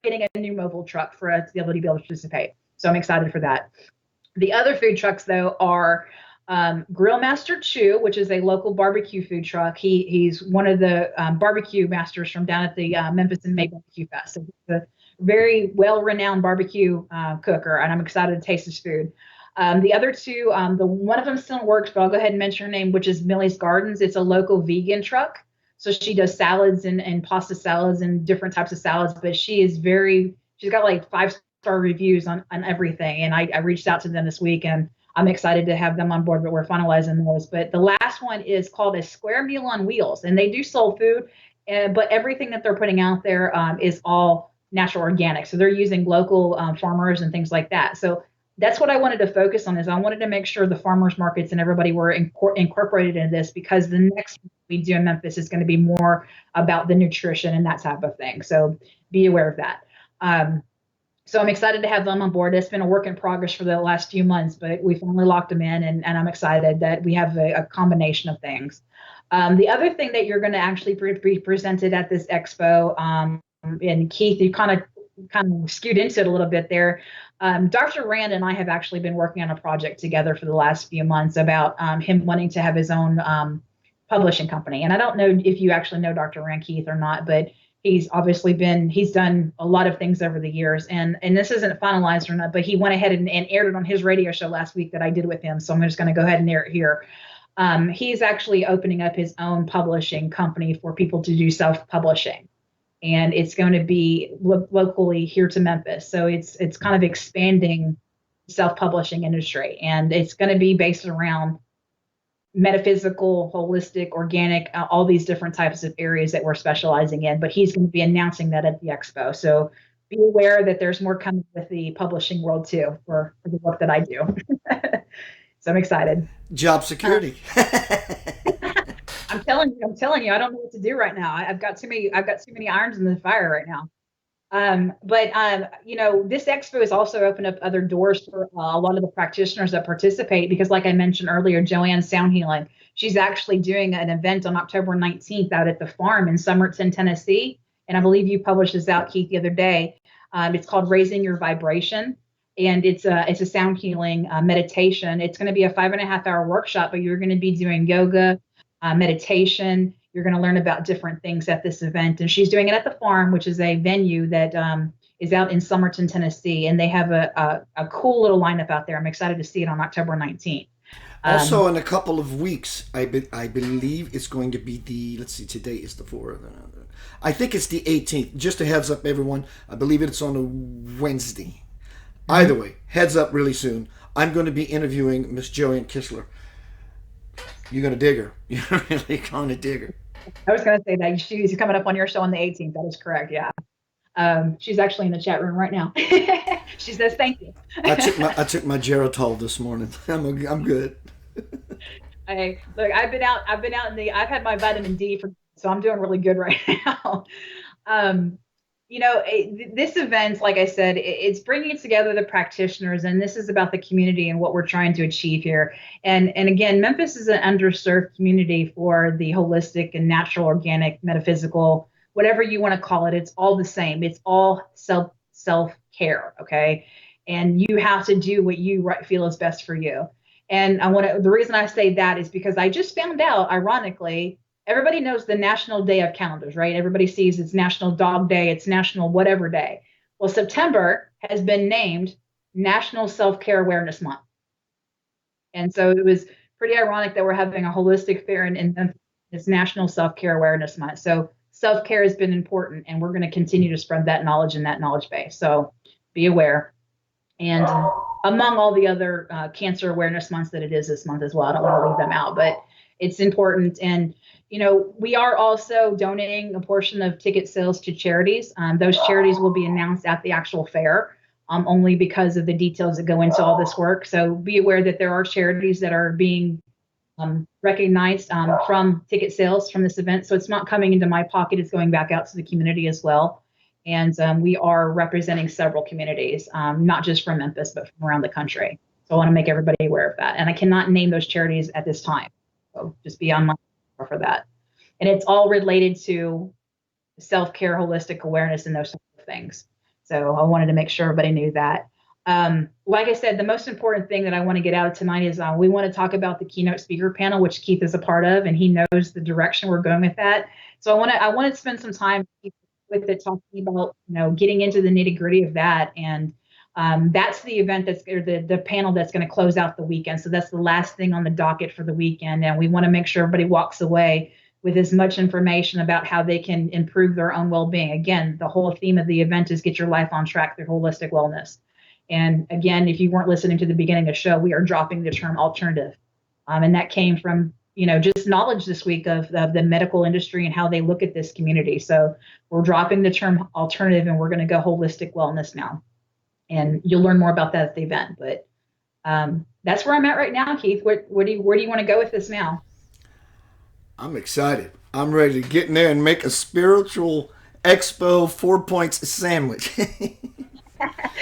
getting a new mobile truck for us to be able to participate. So I'm excited for that. The other food trucks though are Grill Master Chew, which is a local barbecue food truck. He's one of the barbecue masters from down at the Memphis and May Barbecue Fest. So he's a very well-renowned barbecue cooker, and I'm excited to taste his food. The other two, the one of them still works, but I'll go ahead and mention her name, which is Millie's Gardens. It's a local vegan truck. So she does salads and pasta salads and different types of salads, but she's got like 5-star reviews on everything. And I reached out to them this week, and I'm excited to have them on board, but we're finalizing those. But the last one is called a Square Meal on Wheels, and they do soul food, but everything that they're putting out there is all natural organic. So they're using local farmers and things like that. So that's what I wanted to focus on. Is I wanted to make sure the farmers markets and everybody were incorporated in this, because the next we do in Memphis is going to be more about the nutrition and that type of thing. So be aware of that. So I'm excited to have them on board. It's been a work in progress for the last few months, but we finally locked them in, and I'm excited that we have a combination of things. The other thing that you're going to actually be presented at this expo, and Keith, you kind of skewed into it a little bit there. Dr. Rand and I have actually been working on a project together for the last few months about him wanting to have his own publishing company. And I don't know if you actually know Dr. Rand, Keith, or not, but he's done a lot of things over the years. And this isn't finalized or not, but he went ahead and aired it on his radio show last week that I did with him. So I'm just going to go ahead and air it here. He's actually opening up his own publishing company for people to do self-publishing. And it's going to be locally here to Memphis. So it's kind of expanding self-publishing industry. And it's going to be based around metaphysical, holistic, organic, all these different types of areas that we're specializing in. But he's going to be announcing that at the expo. So be aware that there's more coming with the publishing world too for the work that I do. So I'm excited. Job security. I'm telling you, I don't know what to do right now. I've got too many irons in the fire right now. This expo has also opened up other doors for a lot of the practitioners that participate, because like I mentioned earlier, Joanne's Sound Healing, she's actually doing an event on October 19th out at the farm in Somerton, Tennessee. And I believe you published this out, Keith, the other day. It's called Raising Your Vibration. And it's a sound healing meditation. It's going to be a 5.5-hour workshop, but you're going to be doing yoga, meditation. You're going to learn about different things at this event. And she's doing it at the farm, which is a venue that is out in Somerton, Tennessee. And they have a cool little lineup out there. I'm excited to see it on October 19th. Also, in a couple of weeks, I believe it's going to be let's see, today is the 4th. I think it's the 18th. Just a heads up, everyone. I believe it's on a Wednesday. Either way, heads up really soon. I'm going to be interviewing Miss Joanne Kistler. You're going to dig her. You're really going to dig her. I was going to say that she's coming up on your show on the 18th. That is correct. Yeah. She's actually in the chat room right now. She says, thank you. I took my Geritol this morning. I'm good. Hey, look, I've had my vitamin D so I'm doing really good right now. this event, like I said, it's bringing together the practitioners, and this is about the community and what we're trying to achieve here. And again, Memphis is an underserved community for the holistic and natural, organic, metaphysical, whatever you want to call it. It's all the same. It's all self care. Okay, and you have to do what you feel is best for you. And the reason I say that is because I just found out, ironically, everybody knows the National Day of Calendars, right? Everybody sees it's National Dog Day, it's National whatever day. Well, September has been named National Self-Care Awareness Month. And so it was pretty ironic that we're having a holistic fair in it's National Self-Care Awareness Month. So self-care has been important, and we're going to continue to spread that knowledge in that knowledge base. So be aware. And among all the other cancer awareness months that it is this month as well, I don't want to leave them out, but it's important. And we are also donating a portion of ticket sales to charities. Those charities will be announced at the actual fair, only because of the details that go into all this work. So be aware that there are charities that are being recognized from ticket sales from this event. So it's not coming into my pocket, it's going back out to the community as well. And we are representing several communities, not just from Memphis, but from around the country. So I want to make everybody aware of that. And I cannot name those charities at this time. So just be on my for that. And it's all related to self-care, holistic awareness, and those sorts of things. So I wanted to make sure everybody knew that. Like I said, the most important thing that I want to get out of tonight is we want to talk about the keynote speaker panel, which Keith is a part of, and he knows the direction we're going with that. So I want to spend some time with it, talking about, getting into the nitty gritty of that. And that's the event the panel that's going to close out the weekend. So that's the last thing on the docket for the weekend. And we want to make sure everybody walks away with as much information about how they can improve their own well-being. Again, the whole theme of the event is get your life on track through holistic wellness. And again, if you weren't listening to the beginning of the show, we are dropping the term alternative. And that came from, just knowledge this week of the medical industry and how they look at this community. So we're dropping the term alternative, and we're going to go holistic wellness now. And you'll learn more about that at the event. But that's where I'm at right now, Keith. Where do you want to go with this now? I'm excited. I'm ready to get in there and make a spiritual expo 4 points sandwich.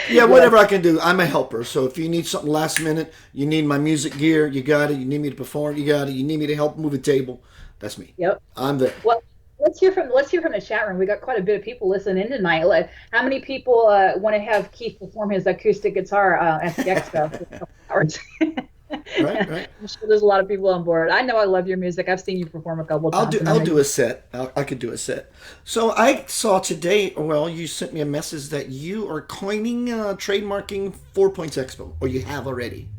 Yeah, whatever I can do. I'm a helper. So if you need something last minute, you need my music gear, you got it. You need me to perform, you got it. You need me to help move a table, that's me. Yep. I'm there. Well, let's hear from the chat room. We got quite a bit of people listening in tonight. How many people want to have Keith perform his acoustic guitar at the expo? Right. I'm sure there's a lot of people on board. I know I love your music. I've seen you perform a couple of times. I'll do a set. I could do a set. So I saw today, well, you sent me a message that you are coining, trademarking 4 Points Expo, or you have already.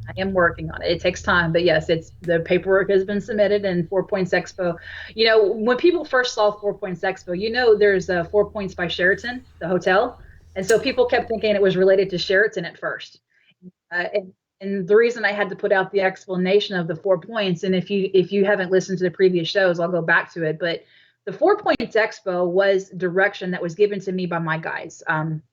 I am working on it. It takes time, but yes, the paperwork has been submitted, and 4 Points Expo. When people first saw 4 Points Expo, there's 4 Points by Sheraton, the hotel, and so people kept thinking it was related to Sheraton at first. And the reason I had to put out the explanation of the 4 points, and if you haven't listened to the previous shows, I'll go back to it. But the 4 Points Expo was direction that was given to me by my guides.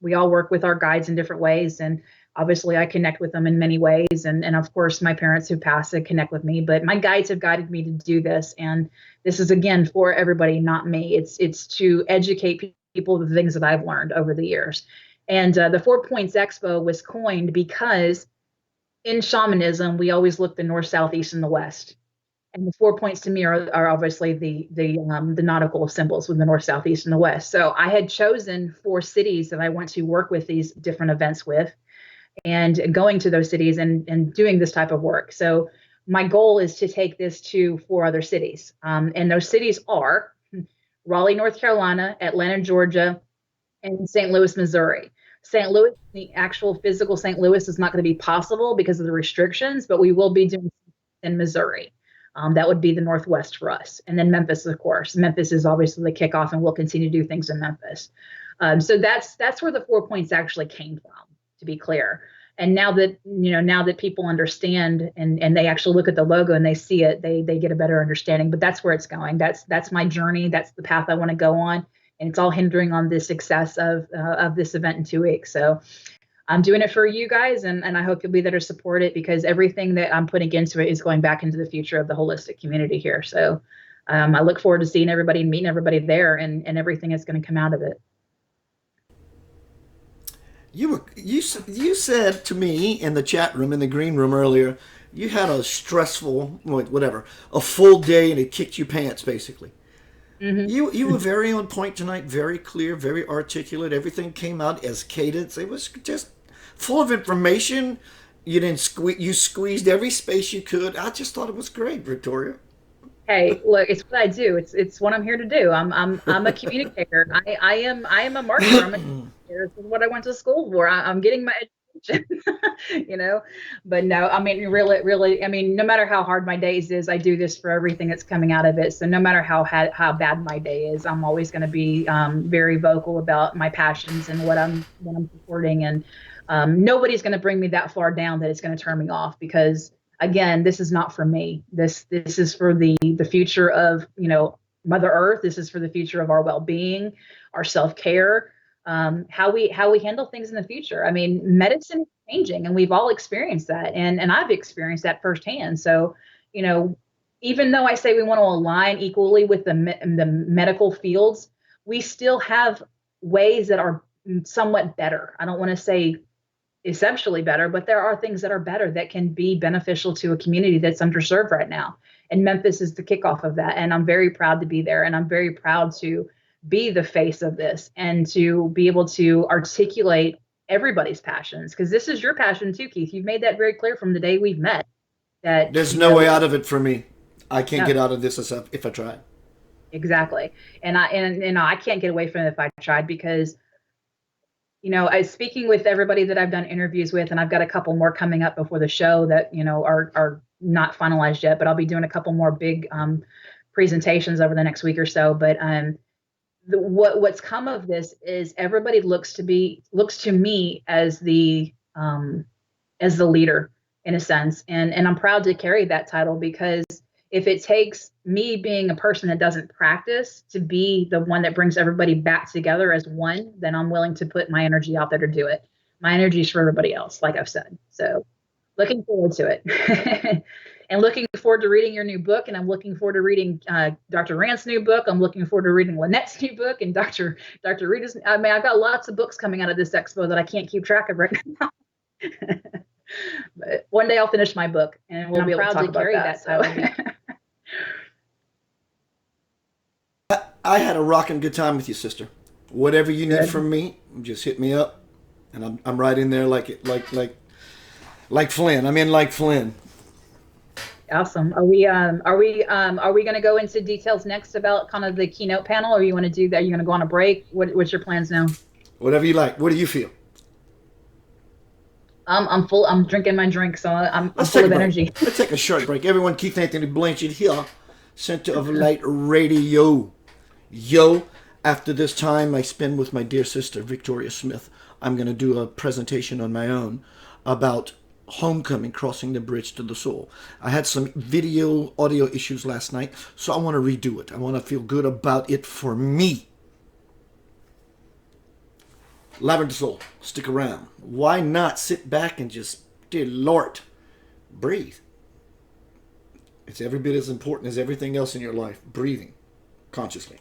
We all work with our guides in different ways, and obviously I connect with them in many ways. And of course, my parents who passed connect with me. But my guides have guided me to do this, and this is again for everybody, not me. It's to educate people the things that I've learned over the years. And the 4 Points Expo was coined because in shamanism, we always look the north, south, east, and the west. And the 4 points to me are obviously the nautical symbols with the north, south, east, and the west. So I had chosen 4 cities that I want to work with these different events with, and going to those cities and doing this type of work. So my goal is to take this to 4 other cities. And those cities are Raleigh, North Carolina, Atlanta, Georgia, and St. Louis, Missouri. St. Louis, the actual physical St. Louis is not going to be possible because of the restrictions, but we will be doing in Missouri. That would be the Northwest for us. And then Memphis, of course. Memphis is obviously the kickoff, and we'll continue to do things in Memphis. So that's where the 4 points actually came from, to be clear. And now that people understand and they actually look at the logo and they see it, they get a better understanding. But that's where it's going. That's my journey. That's the path I want to go on. And it's all hindering on the success of this event in 2 weeks. So I'm doing it for you guys, and I hope you'll be there to support it, because everything that I'm putting into it is going back into the future of the holistic community here. So I look forward to seeing everybody and meeting everybody there, and everything that's going to come out of it. You said to me in the chat room in the green room earlier, you had a stressful whatever a full day and it kicked you pants basically. Hmm. You were very on point tonight, very clear, very articulate. Everything came out as cadence. It was just full of information. You squeezed every space you could. I just thought it was great, Victoria. Hey, look, it's what I do. It's what I'm here to do. I'm a communicator. I am a marketer. I'm a communicator. This is what I went to school for. I'm getting my education, you know. But no, I mean, really, I mean, no matter how hard my days is, I do this for everything that's coming out of it. So no matter how bad my day is, I'm always going to be very vocal about my passions and what I'm supporting. And nobody's going to bring me that far down that it's going to turn me off because again, this is not for me. This is for the future of Mother Earth. This is for the future of our well-being, our self-care, how we handle things in the future. I mean, medicine is changing, and we've all experienced that, and I've experienced that firsthand. So, you know, even though I say we want to align equally with the medical fields, we still have ways that are somewhat better. I don't want to say exceptionally better, but there are things that are better that can be beneficial to a community that's underserved right now. And Memphis is the kickoff of that. And I'm very proud to be there. And I'm very proud to be the face of this and to be able to articulate everybody's passions. Because this is your passion too, Keith. You've made that very clear from the day we've met that, There's no way out of it for me. I can't no, get out of this if I try. exactly. And I can't get away from it if I tried because I speaking with everybody that I've done interviews with, and I've got a couple more coming up before the show that are not finalized yet, but I'll be doing a couple more big presentations over the next week or so. But what's come of this is everybody looks to me as the leader in a sense, and I'm proud to carry that title because if it takes me being a person that doesn't practice to be the one that brings everybody back together as one, then I'm willing to put my energy out there to do it. My energy is for everybody else, like I've said. So looking forward to it. And looking forward to reading your new book. And I'm looking forward to reading Dr. Rand's new book. I'm looking forward to reading Lynette's new book and Dr. Rita's. I mean, I've got lots of books coming out of this expo that I can't keep track of right now. But one day I'll finish my book and we'll be able to talk about that. So. I had a rocking good time with you, sister. Whatever you need from me, just hit me up, and I'm right in there like Flynn. I'm in like Flynn. Awesome. Are we going to go into details next about kind of the keynote panel, or you want to do that? You're going to go on a break? What's your plans now? Whatever you like. What do you feel? I'm full. I'm drinking my drink, so I'm full of energy. Let's take a short break. Everyone, Keith Anthony Blanchard here, Center of Light Radio. Yo, after this time I spend with my dear sister, Victoria Smith, I'm going to do a presentation on my own about homecoming, crossing the bridge to the soul. I had some audio issues last night, so I want to redo it. I want to feel good about it for me. Lavender Soul, stick around. Why not sit back and just, dear Lord, breathe. It's every bit as important as everything else in your life. Breathing consciously.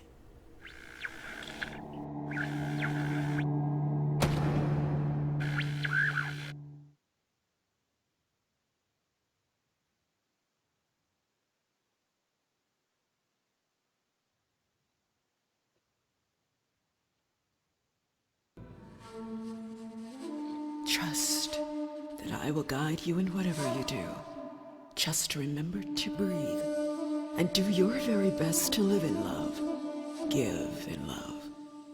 Trust that I will guide you in whatever you do. Just remember to breathe and do your very best to live in love, give in love,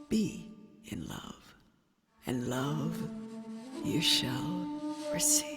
be in love, and love you shall receive.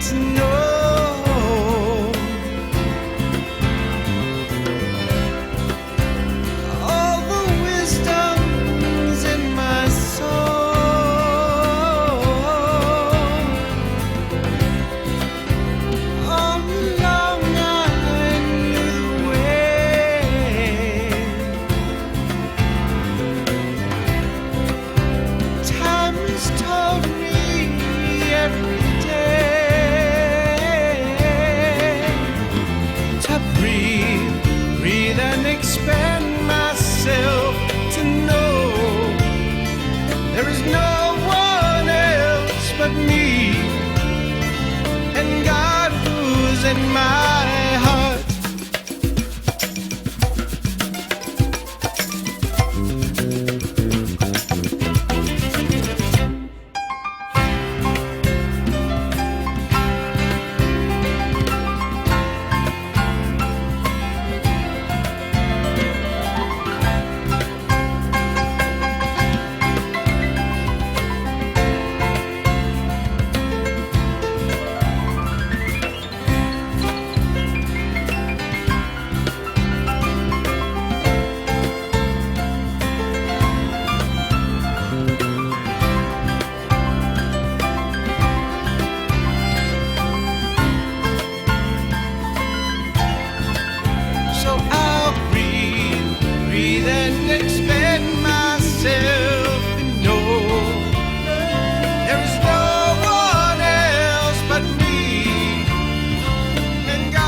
to know all the wisdoms in my soul. All along I knew the way. Time has told me every day to breathe and expand myself, to know there is no one else but me and God who's in my heart. So I'll breathe and expand myself and know there is no one else but me and God.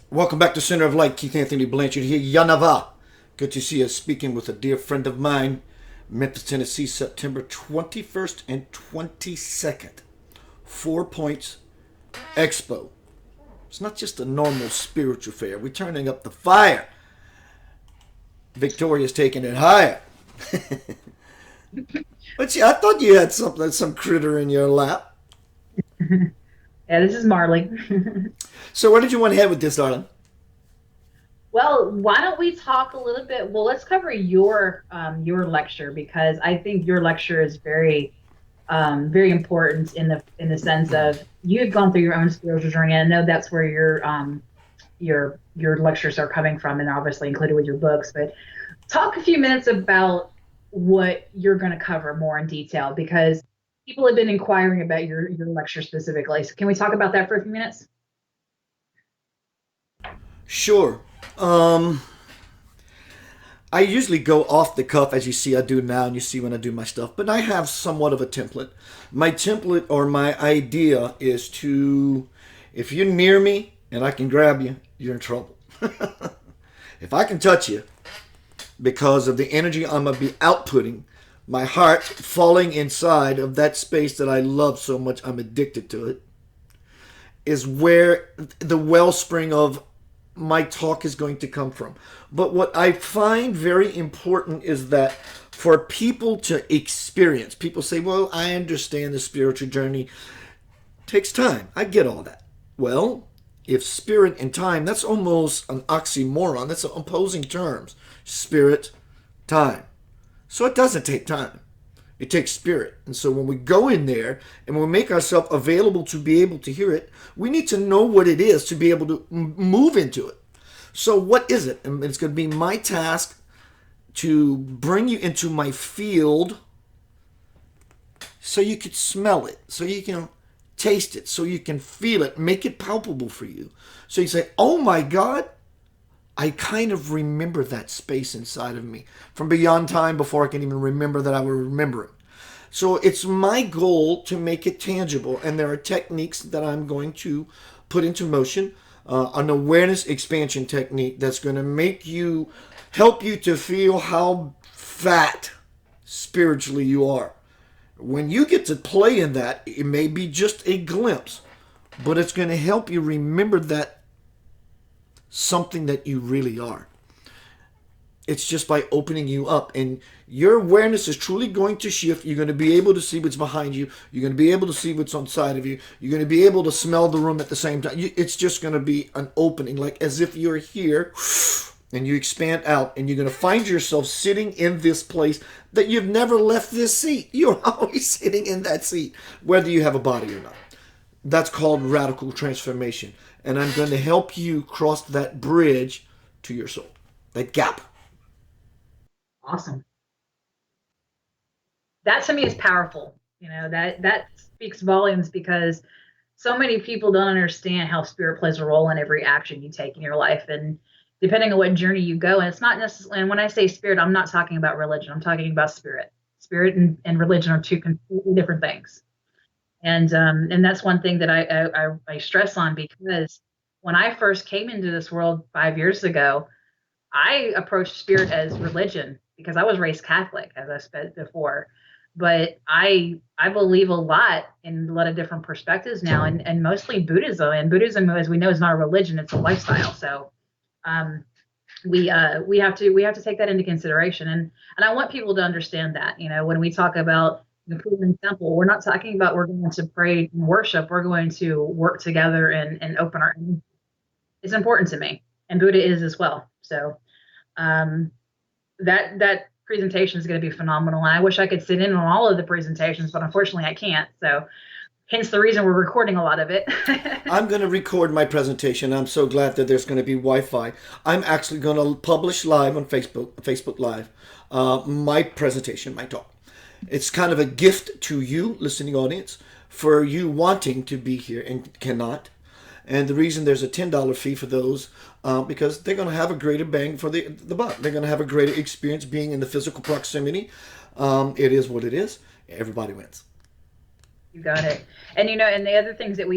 Welcome back to Center of Light. Keith Anthony Blanchard here. Yanava. Good to see you. Speaking with a dear friend of mine, Memphis, Tennessee, September 21st and 22nd. 4 Points Expo. It's not just a normal spiritual fair. We're turning up the fire. Victoria's taking it higher. But I thought you had some critter in your lap. Yeah, this is Marley. So where did you want to head with this, darling? Well, why don't we talk a little bit? Well, let's cover your lecture, because I think your lecture is very very important in the sense of you've gone through your own spiritual journey. And I know that's where your lectures are coming from, and obviously included with your books. But talk a few minutes about what you're going to cover more in detail, because people have been inquiring about your lecture specifically. So can we talk about that for a few minutes? Sure. I usually go off the cuff, as you see I do now, and you see when I do my stuff, but I have somewhat of a template. My template, or my idea, is to If you're near me and I can grab you, you're in trouble. If I can touch you, because of the energy I'm going to be outputting, my heart falling inside of that space that I love so much, I'm addicted to it, is where the wellspring of my talk is going to come from. But what I find very important is that for people to experience, people say, well, I understand the spiritual journey. It takes time. I get all that. Well, if spirit and time, that's almost an oxymoron. That's opposing terms. Spirit, time. So it doesn't take time. It takes spirit. And so when we go in there and we make ourselves available to be able to hear it, we need to know what it is to be able to move into it. So what is it? And it's going to be my task to bring you into my field so you can smell it, so you can taste it, so you can feel it, make it palpable for you. So you say, oh my God, I kind of remember that space inside of me from beyond time before I can even remember that I will remember it. So it's my goal to make it tangible, and there are techniques that I'm going to put into motion. An awareness expansion technique that's going to help you to feel how fat spiritually you are. When you get to play in that, it may be just a glimpse, but it's going to help you remember that something that you really are. It's just by opening you up, and your awareness is truly going to shift. You're going to be able to see what's behind you. You're going to be able to see what's on side of you. You're going to be able to smell the room at the same time. It's just going to be an opening, like as if you're here and you expand out, and you're going to find yourself sitting in this place that you've never left this seat. You're always sitting in that seat, whether you have a body or not. That's called radical transformation. And I'm going to help you cross that bridge to your soul, that gap. Awesome. That to me is powerful. You know, that speaks volumes, because so many people don't understand how spirit plays a role in every action you take in your life. And depending on what journey you go, and it's not necessarily, and when I say spirit, I'm not talking about religion. I'm talking about spirit. Spirit and religion are two completely different things. And that's one thing that I stress on, because when I first came into this world 5 years ago, I approached spirit as religion because I was raised Catholic, as I said before. But I believe a lot in a lot of different perspectives now, and mostly Buddhism. And Buddhism, as we know, is not a religion; it's a lifestyle. So we have to take that into consideration. And I want people to understand that. You know, when we talk about the proven temple, we're not talking about we're going to pray and worship. We're going to work together and open our. It's important to me, and Buddha is as well. So that presentation is going to be phenomenal. And I wish I could sit in on all of the presentations, but unfortunately I can't. So hence the reason we're recording a lot of it. I'm going to record my presentation. I'm so glad that there's going to be Wi-Fi. I'm actually going to publish live on Facebook Live, my presentation, my talk. It's kind of a gift to you, listening audience, for you wanting to be here and cannot. And the reason there's a $10 fee for those, because they're going to have a greater bang for the buck. They're going to have a greater experience being in the physical proximity. It is what it is. Everybody wins. You got it. And, you know, and the other things that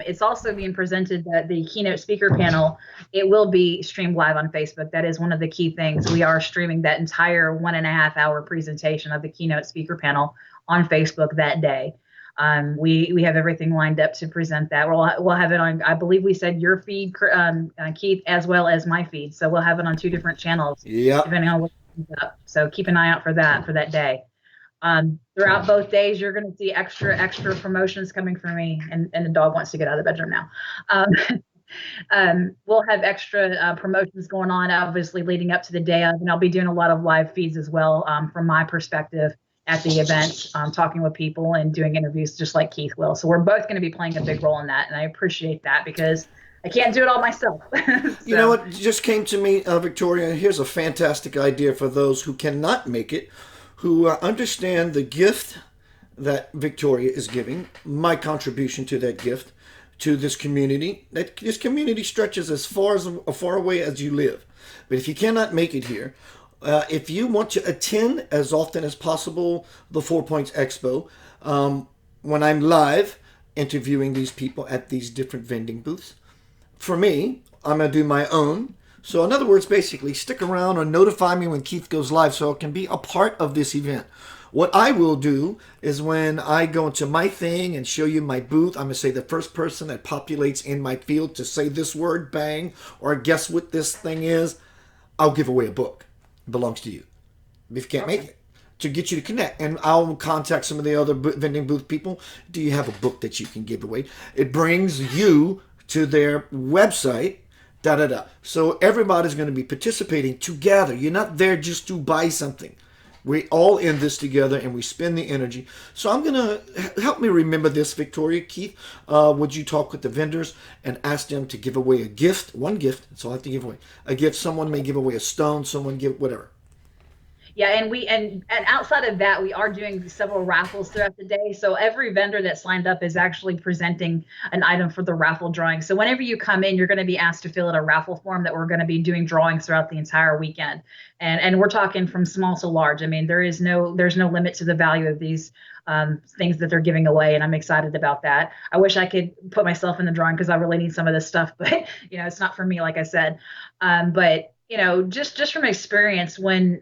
it's also being presented, that the keynote speaker panel, it will be streamed live on Facebook. That is one of the key things. We are streaming that entire 1.5 hour presentation of the keynote speaker panel on Facebook that day. We have everything lined up to present that. We'll have it on, I believe we said your feed, Keith, as well as my feed. So we'll have it on 2 different channels, depending on what comes up. So keep an eye out for that day. Throughout both days, you're going to see extra promotions coming from me, and the dog wants to get out of the bedroom now. We'll have extra promotions going on, obviously leading up to the day of, and I'll be doing a lot of live feeds as well, from my perspective at the event, talking with people and doing interviews just like Keith will. So we're both going to be playing a big role in that, and I appreciate that because I can't do it all myself. So. You know what just came to me, Victoria? Here's a fantastic idea for those who cannot make it, who understand the gift that Victoria is giving, my contribution to that gift, to this community. That this community stretches as far away as you live. But if you cannot make it here, if you want to attend as often as possible the 4 Points Expo, when I'm live, interviewing these people at these different vending booths. For me, I'm going to do my own. So in other words, basically, stick around or notify me when Keith goes live so I can be a part of this event. What I will do is when I go into my thing and show you my booth, I'm going to say the first person that populates in my field to say this word, bang, or guess what this thing is, I'll give away a book. It belongs to you. If you can't make it, to get you to connect. And I'll contact some of the other vending booth people. Do you have a book that you can give away? It brings you to their website. So everybody's going to be participating together. You're not there just to buy something. We all in this together and we spend the energy. So I'm going to help me remember this, Victoria. Keith, would you talk with the vendors and ask them to give away a gift? One gift. That's all I have to give away. A gift. Someone may give away a stone. Someone give whatever. Yeah, and outside of that, we are doing several raffles throughout the day. So every vendor that signed up is actually presenting an item for the raffle drawing. So whenever you come in, you're going to be asked to fill out a raffle form that we're going to be doing drawings throughout the entire weekend. And we're talking from small to large. I mean, there's no limit to the value of these things that they're giving away, and I'm excited about that. I wish I could put myself in the drawing because I really need some of this stuff, but it's not for me, like I said. But just from experience, when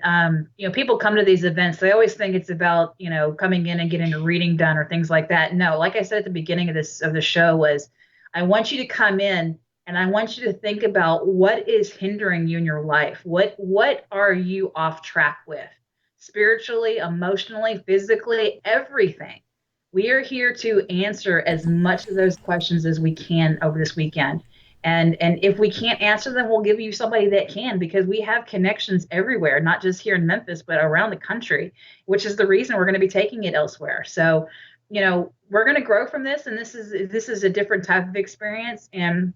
people come to these events, they always think it's about coming in and getting a reading done or things like that. No, like I said at the beginning of the show, was I want you to come in and I want you to think about what is hindering you in your life. What are you off track with? Spiritually, emotionally, physically, everything. We are here to answer as much of those questions as we can over this weekend. And if we can't answer them, we'll give you somebody that can, because we have connections everywhere, not just here in Memphis, but around the country, which is the reason we're going to be taking it elsewhere. So, we're going to grow from this, and this is a different type of experience. And,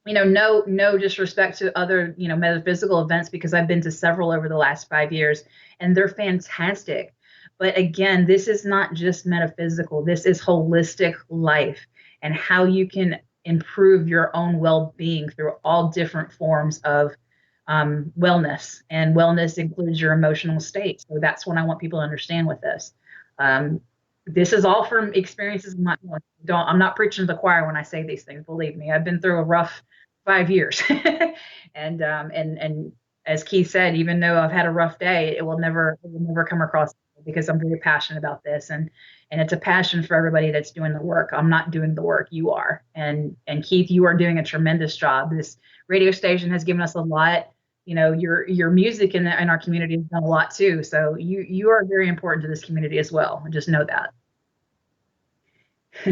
no disrespect to other, metaphysical events, because I've been to several over the last 5 years, and they're fantastic. But again, this is not just metaphysical. This is holistic life and how you can improve your own well-being through all different forms of wellness, and wellness includes your emotional state. So that's what I want people to understand with this. This is all from experiences. I'm not preaching to the choir when I say these things. Believe me, I've been through a rough 5 years, and as Keith said, even though I've had a rough day, it will never come across, because I'm very passionate about this, and it's a passion for everybody that's doing the work. I'm not doing the work, you are. And Keith, you are doing a tremendous job. This radio station has given us a lot. Your music in our community has done a lot too. So you are very important to this community as well. Just know that.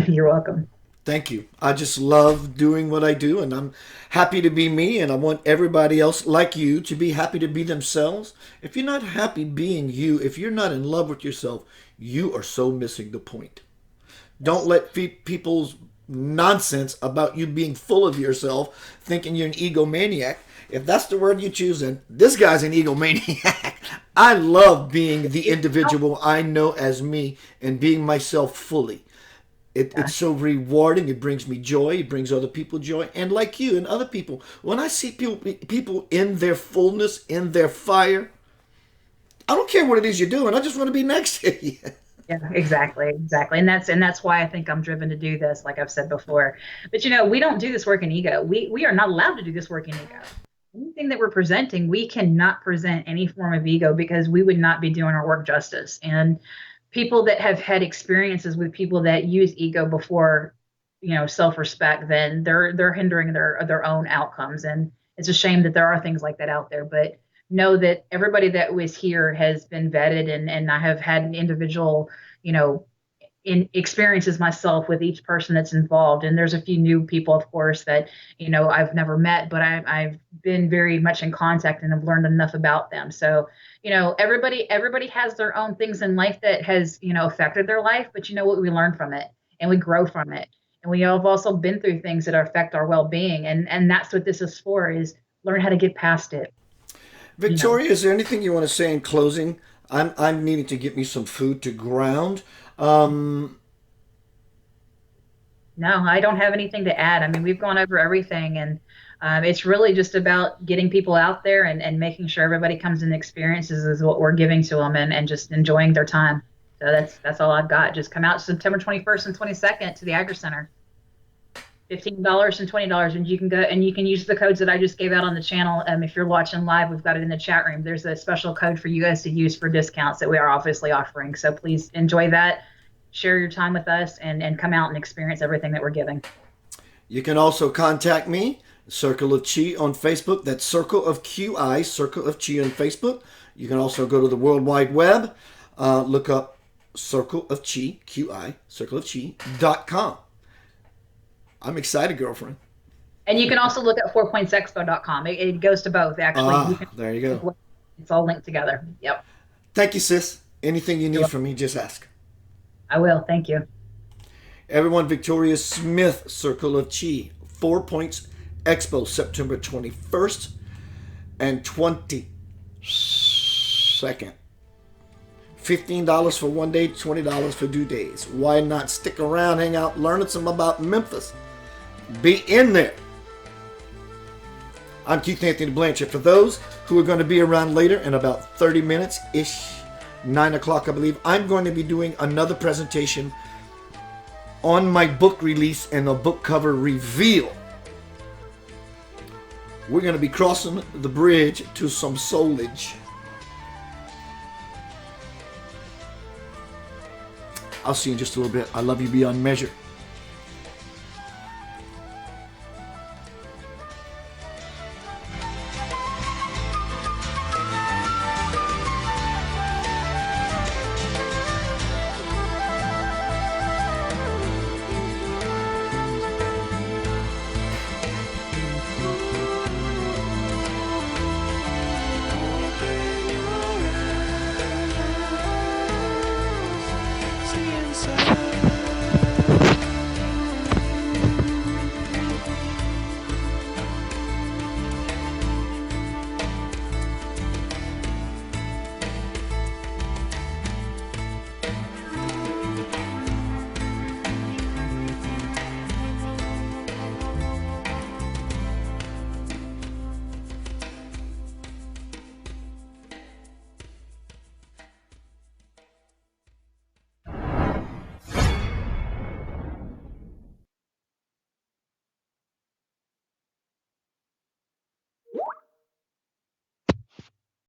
You're welcome. Thank you. I just love doing what I do, and I'm happy to be me, and I want everybody else like you to be happy to be themselves. If you're not happy being you, if you're not in love with yourself, you are so missing the point. Don't let people's nonsense about you being full of yourself, thinking you're an egomaniac. If that's the word you choose, then this guy's an egomaniac. I love being the individual I know as me and being myself fully. It's so rewarding. It brings me joy. It brings other people joy. And like you and other people, when I see people in their fullness, in their fire, I don't care what it is you're doing. I just want to be next to you. Yeah, exactly. And that's why I think I'm driven to do this, like I've said before. But we don't do this work in ego. We are not allowed to do this work in ego. Anything that we're presenting, we cannot present any form of ego, because we would not be doing our work justice. And people that have had experiences with people that use ego before, self-respect, then they're hindering their own outcomes. And it's a shame that there are things like that out there. But know that everybody that was here has been vetted, and I have had an individual, in experiences myself with each person that's involved. And there's a few new people, of course, that, I've never met, but I've been very much in contact and have learned enough about them. So, everybody has their own things in life that has, affected their life, but what, we learn from it and we grow from it. And we have also been through things that affect our well-being. And that's what this is for, is learn how to get past it. Victoria, is there anything you want to say in closing? I'm needing to get me some food to ground. No, I don't have anything to add. I mean, we've gone over everything, and it's really just about getting people out there and making sure everybody comes and experiences is what we're giving to them, and just enjoying their time. So that's all I've got. Just come out September 21st and 22nd to the Agri Center. $15 and $20, and you can go and you can use the codes that I just gave out on the channel. If you're watching live, we've got it in the chat room. There's a special code for you guys to use for discounts that we are obviously offering. So please enjoy that, share your time with us, and come out and experience everything that we're giving. You can also contact me, Circle of Chi on Facebook. That's Circle of QI, Circle of Chi on Facebook. You can also go to the World Wide Web, look up Circle of Chi, QI, circleofchi.com. I'm excited, girlfriend. And you can also look at 4pointsexpo.com. It goes to both, actually. There you go. It's all linked together. Yep. Thank you, sis. Anything you need from me, just ask. I will. Thank you. Everyone, Victoria Smith, Circle of Chi, 4 Points Expo, September 21st and 22nd. $15 for one day, $20 for 2 days. Why not stick around, hang out, learn some about Memphis? Be in there. I'm Keith Anthony Blanchard. For those who are going to be around later in about 30 minutes-ish, 9 o'clock, I believe, I'm going to be doing another presentation on my book release and a book cover reveal. We're going to be crossing the bridge to some soulage. I'll see you in just a little bit. I love you beyond measure.